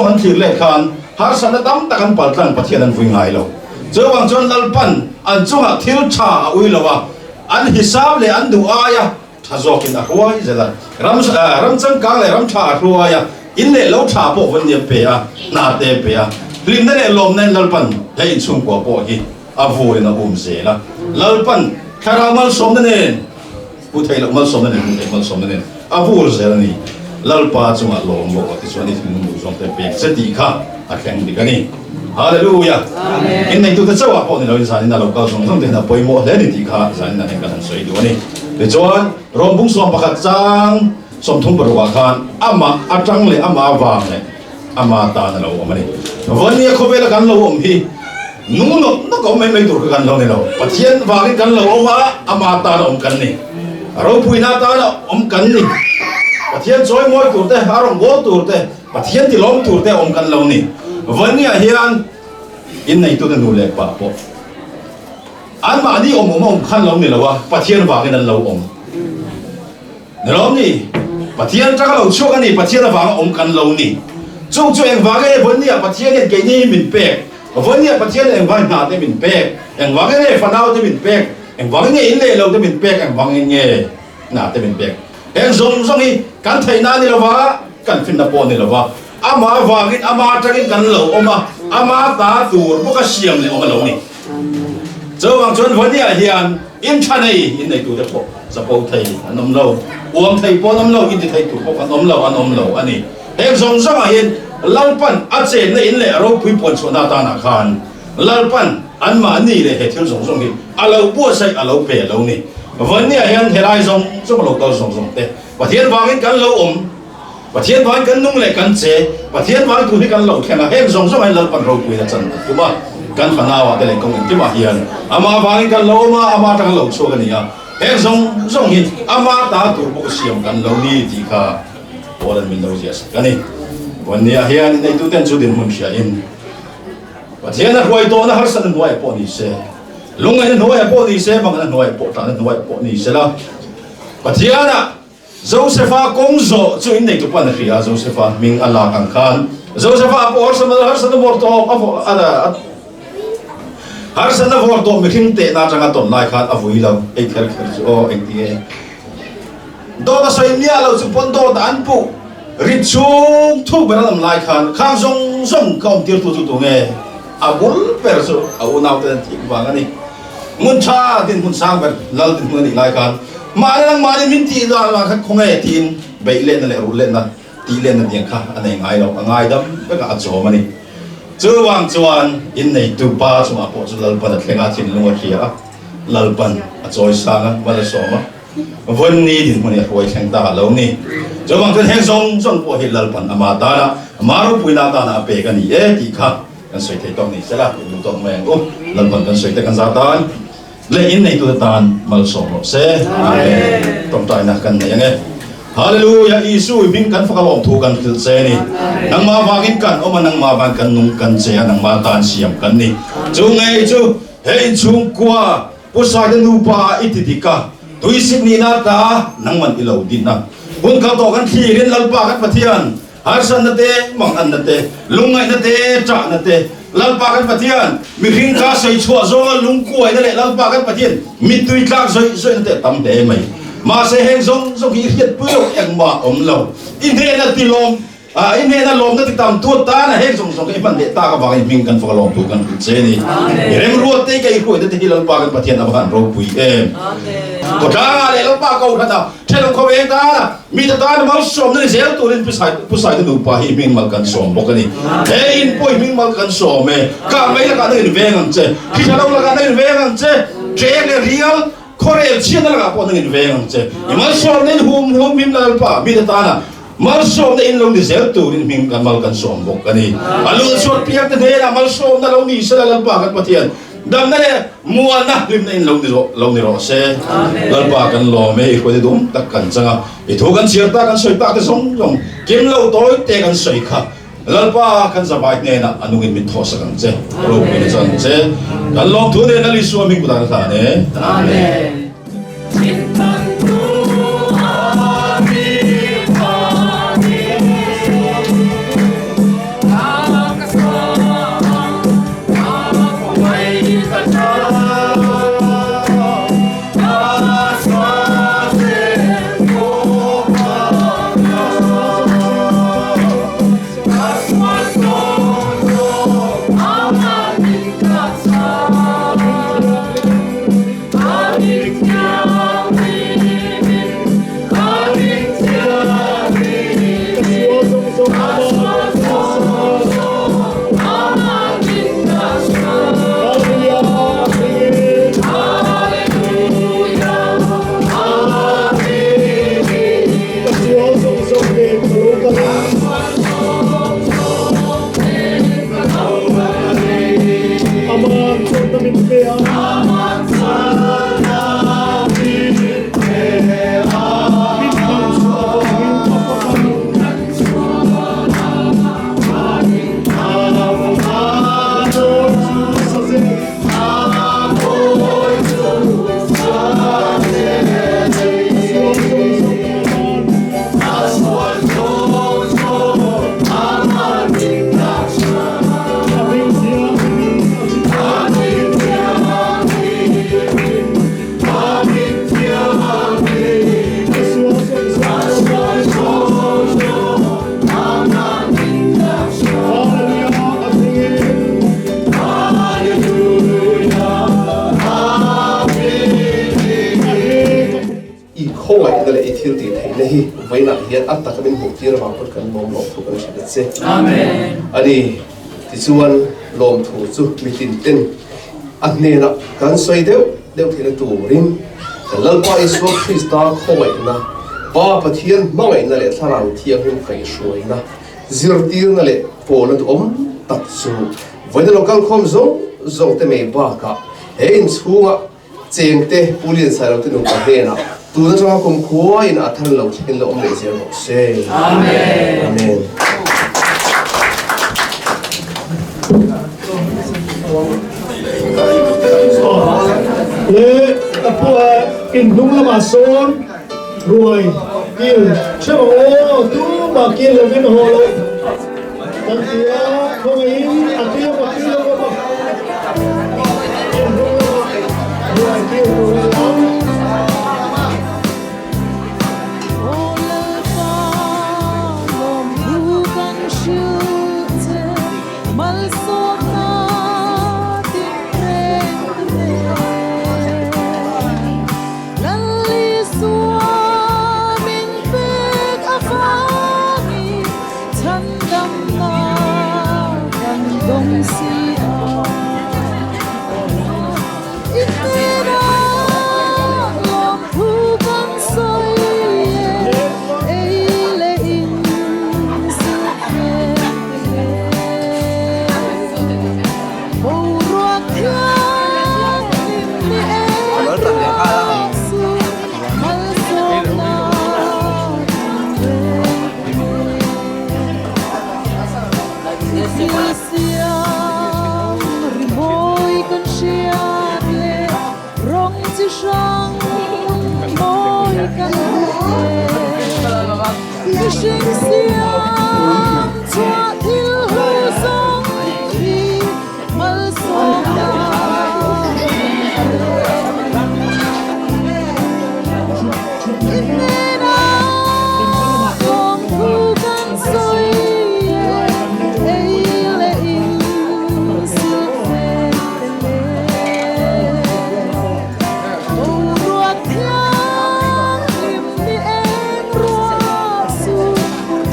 งอันทินเล็กขันหาสันดำตะกันปัดตั้งประเทศนั้นวิ่งหายแล้วเจ้าวังจวนลัลปันอันจุมาทิลชาอุ้ยแล้ววะอันฮิซาบเลยอันดูอายะถ้าจอกินอะรัวอีเจละรำจังกังเลยรำชารัวยะอินเล่เราชาโปวันเดียเปียนาเตเปียลิมนั่นเองลมนั่นลัลปันให้อินชุ่มกว่าโปฮีอาฟูเลยนะเสียละลัลปันคารามัลสมนั่นเองผู้ไทยมัลสมนั่นเองผู้ไทยมัลสมนั่นเองอาฟูเสียนี่ลัลปาจุมาลมบอกว่าที่ส่วนนี้ถึงมุ่งส่งเตเปียสติค่ะอาแข่งดีกันนี่ฮาเลลูยาอินในตัวเจ้าว่าพอในเราอินสานเราก็ส่งเตนะปอยโมเลนิติค่ะสานนั่นเองกันสวยด้วยนี่เดี๋ยวจวนรวมบุ้งสวมประคัตจังสมทุนบริวารขันอามาอาจังเลยอามาวังเลยอามาตาในเราวันนี้วันนี้เขาเวลากันเราพี่นู้นนักก็ไม่ตัวกันเราเนี่ยเราปะเทียนวางกันเราว่าอามาตาเรากันนี่เราพูดหน้าตาเรากันนี่ปะเทียนซอยมวยตัวเตะอารมณ์โบตัวเตะปะเทียนที่ล้มตัวเตะกันเรานี่วันนี้เฮียนอินในตัวนู้นเล็กป่ะพออันมาดีขันเราเนี่ยเราว่าปะเทียนวางกันเราเรานี่ปะเทียนจักเราช่วยกันนี่ปะเทียนวางกันเรานี่จู่เองวางกันวันนี้ปะเทียนเนี่ยเกี่ยนี่มินเป๊กวันนี้ปะเทียนเองวางหน้าได้มินเป๊กเองวางกันเนี่ยฟันเอาได้มินเป๊กเองวางกันเนี่ยอินเลยเราได้มินเป๊กเองวางกันเนี่ยหน้าได้มินเป๊กเองส่งนี่กันไทยนานี่เราว่ากันฟินดาปอนนี่เราว่าอามาฟากินอามาจักินกันเหล่าอามาตาตูร์พวกก็เสียมเลยเหล่านี่เจ้าวังชนวันนี้เฮียนอินชันนี่อินในตัวเด็กพวกสปอร์ตไทยน้ำเหล่าอวมไทยปอนน้ำเหล่าอินที่ไทยถูกพวกน้ำเหล่าอันนี้เองส่งเห็นลัลปันอาเจนในอินเลยเราพิมพ์ผลชนตาหน้าขันลัลปันอันมานี่เลยเหตุที่ส่งเห็นอาเราบัวใส่อาเราเปย์เรานี่วันนี้เฮียนเฮลัยส่งเราก็ส่งเตะประเทศวางกันเราประเทศวางกันนุ่งเลยกันเจประเทศวางตัวที่กันเราแค่ไหนเห็นส่งให้ลัลปันเราคุยกันจันถูกป่ะกันฝันเอาแต่เลยคงที่มาเฮียนอามาฟังกันเราอามาตั้งเราโชว์กันนี่อ่ะเฮ้ส่งหินอามาตาตัวพวกเสียมกันเรานี่ที่ข้าพอแล้วมินเราเสียกันนี่วันนี้เฮียนในตัวเต็นจุดเด่นมันเสียอินประเทศนั้นรวยตัวนั้นหาสันรวยปอนี่เสียลุงไอ้นั้นรวยปอนี่เสียบางนั้นรวยปอตานั้นรวยปอนี่เสียละประเทศน่ะโจเซฟากงโจจุดในตัวปันเฮียโจเซฟามิงอัลลาคังคันโจเซฟาปอร์สมันหาสันมอร์ตอฟอะไรhar sana vor do mi khinte na changa ton lai khan avui lo ei kher o ei ti do da soi nia lo chu pon do da an pu ri chung thu beram lai khan khang zong kom tir tu nge abul per so au nau ten ti wa ngani mun cha din mun sang ber lal din mun ni lai khan ma ni min ti da la khan khong e tin bei len na le ru len na ti len na diang kha anei ngai lo ngai dam be ka acho maniเจ้าวังจวนอินในตัวป้าสมาปอจุลัลปันเทงาทินลงเขียลัลปันจอยสังวันละสองวันนี้ดิมันเนี่ยรวยแข่งตาเหล่านี้เจ้าวังจวนแห่งส่งพวกเฮลัลปันอามาตานะมารุปุยนาตานะเปกันนี่ที่ข้ากันสวยเท่ตรงนี้เสร็จแล้วดูตรงแมงโอ้ลัลปันกันสวยแต่กันซาตานและอินในตัวตานมาส่งเสต้องตายนักกันอย่างเงี้ยฮาเลลูยาอิสุบิงกันฟักลองถูกันคือเซนี่นังมาฟักินกันโอมันนังมาฟังกันนุ่งกันเสียนังมาตานเสียมกันนี่จูไงจูเฮนชุงกัวผู้ชายจะนูปาอิติติกาตุยสิบนีนาตานังมันอิเลวดินนะบุญเขาต่อกันที่เรียนลัลปากันปะเทียนฮาร์สันนัตเตมังอันนัตเตลุงไงนัตเตจ่านัตเตลัลปากันปะเทียนมีพิงกาใส่ชัวโซลุงกวยนั่นแหละลัลปากันปะเทียนมีตุยกากใส่นัตเตตั้มเตไหมมาเสหงซงที่เฮียดเปลือกเองมาเราอินเทนัติลมอินเทนัลมนั่นติดตามตัวตานะเฮงซงไอ้มันเดตากระบางมิงกันฟังลมถูกกันเซนี่เรื่องรัวเตะกันอีกคนที่ที่เราปากันปะเทียนอาบานเราปุยก็ได้เลยเราปาเขาขนาดเช่นเราเขาเองตานะมีแต่ตาเนี่ยมันสมนั่นเสียตัวนี้ผู้ชายที่ดูปาหิมิงมากันสมบอกกันนี่เฮ้ยอินปุยมิงมากันสมเองการไม่ละกันได้เวงันเจที่เราละกันได้เวงันเจเจเนี่ยเรียล Korea China la po nang inveng che imal som nen hum mim la pa mi ta na mal som na in long ni zel tu rin ming kan mal kan som bok kani alu short piak te na mal som na long ni sa la pa kat patian dam na le mua na lim na in long ni ro se la pa kan lo me ko de dum tak kan changa i thu kan chiar ta kan soi ta te song kim lo toy te kan soi kha lalpa kan sabai ne na anungin min thosa kan che ro min chan che kan long thu ne na li su min kudan tha ne amen vậy là hiện ắt ta bên hậu kia là vào bất cần mong lộc thủ cần sẽ được xe. Amen. Anh thì chuan lom thủ chu mi tin tin anh nên là cần xoay đều thì là tù rim lal pa isu Krista khoi na pa pathian mangai na le tharang thiang him kai shuai na zirtir na le poland tak su vậy là local khom zong te me ba ka hein chunga cheng te pulin sai lo te nu ka he na tu na chang kom khua in athan lo in lo le sia lo se amen amen le apua in dung la ma son ruồi kil che o tu ma kil lo vin ho lo tan tia không in atia ma kil lo ma ruồi kil lo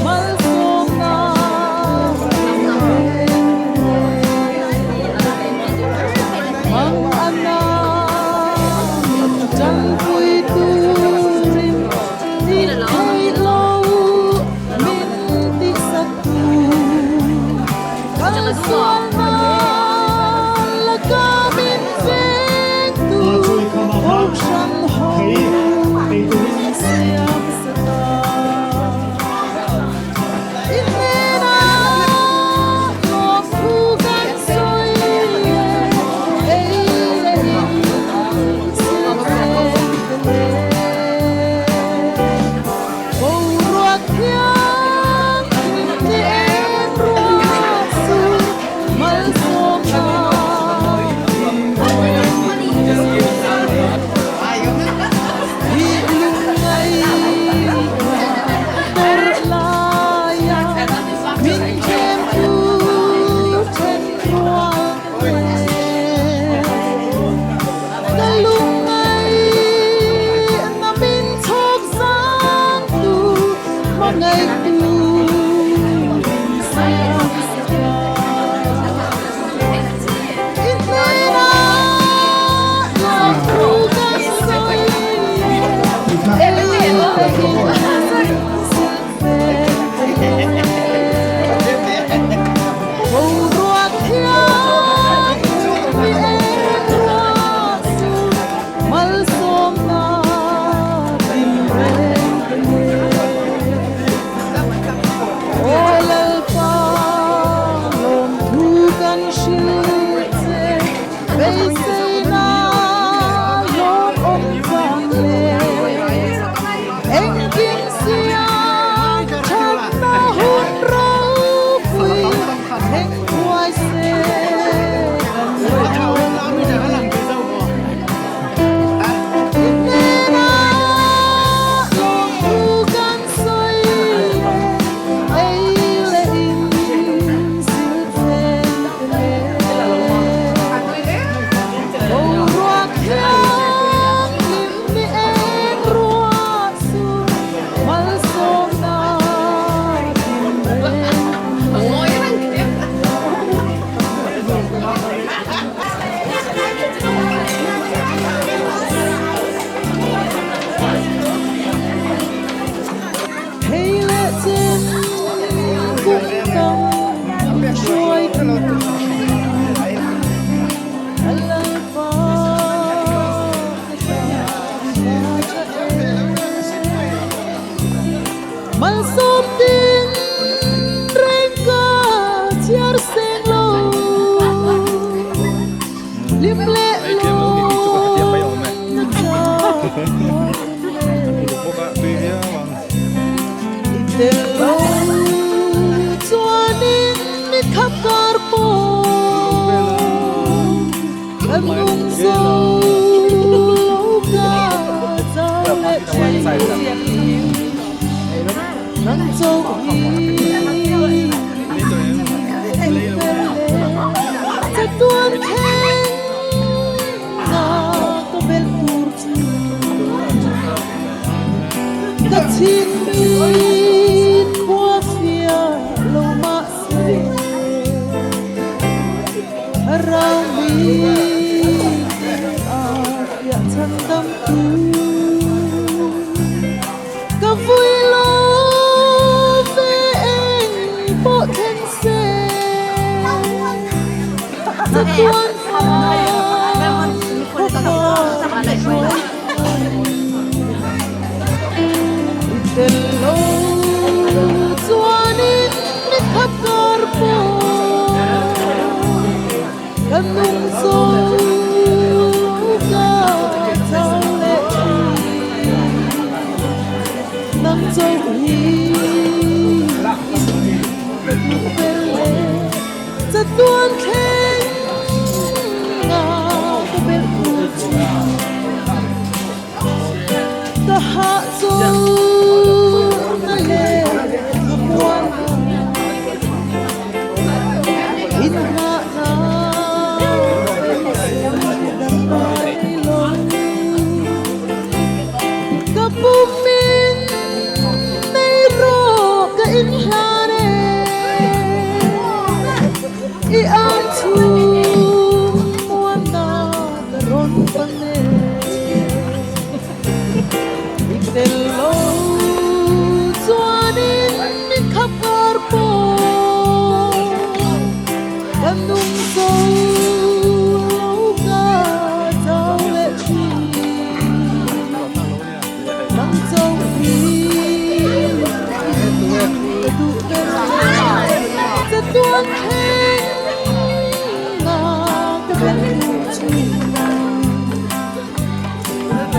Mal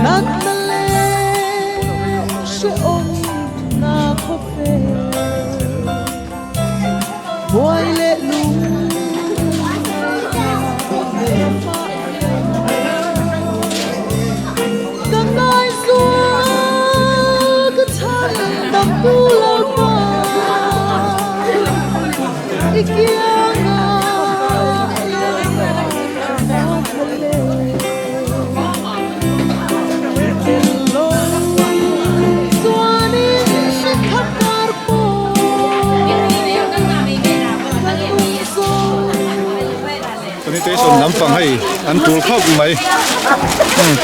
Nát na le she ôm na Boy let loose Cơn nói xua cứ thắt đập tu lâu qua Đi kia Cái sồn nắm phẳng hay ăn tuột khóc mấy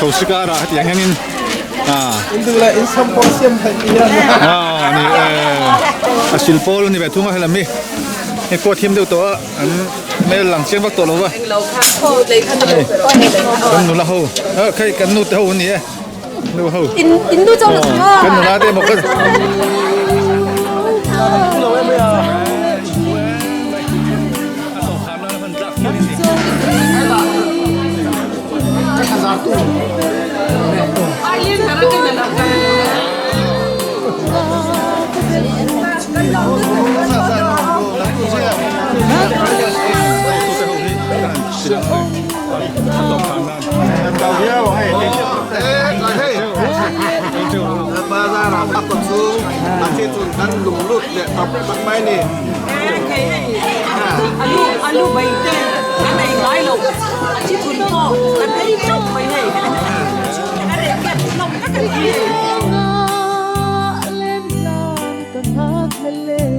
thầu sức ra thì anh em Itu lah insam porsiam hadiah. Ni silpol ni betul mah lami ni kuat tim tu toh mel langsung waktu lawa kan nulah ho kai kan nu tahu ni nu ho 인도 정도 kan nulah deh mau kan ba ra làm áp còn xuống mà trên tuần ăn lùng lụt để tập bắt máy nè alu bay tên anh này nói lục chỉ thuần to anh thấy chốc mày này anh này kẹp lòng các cái gì lên làm tận hát lên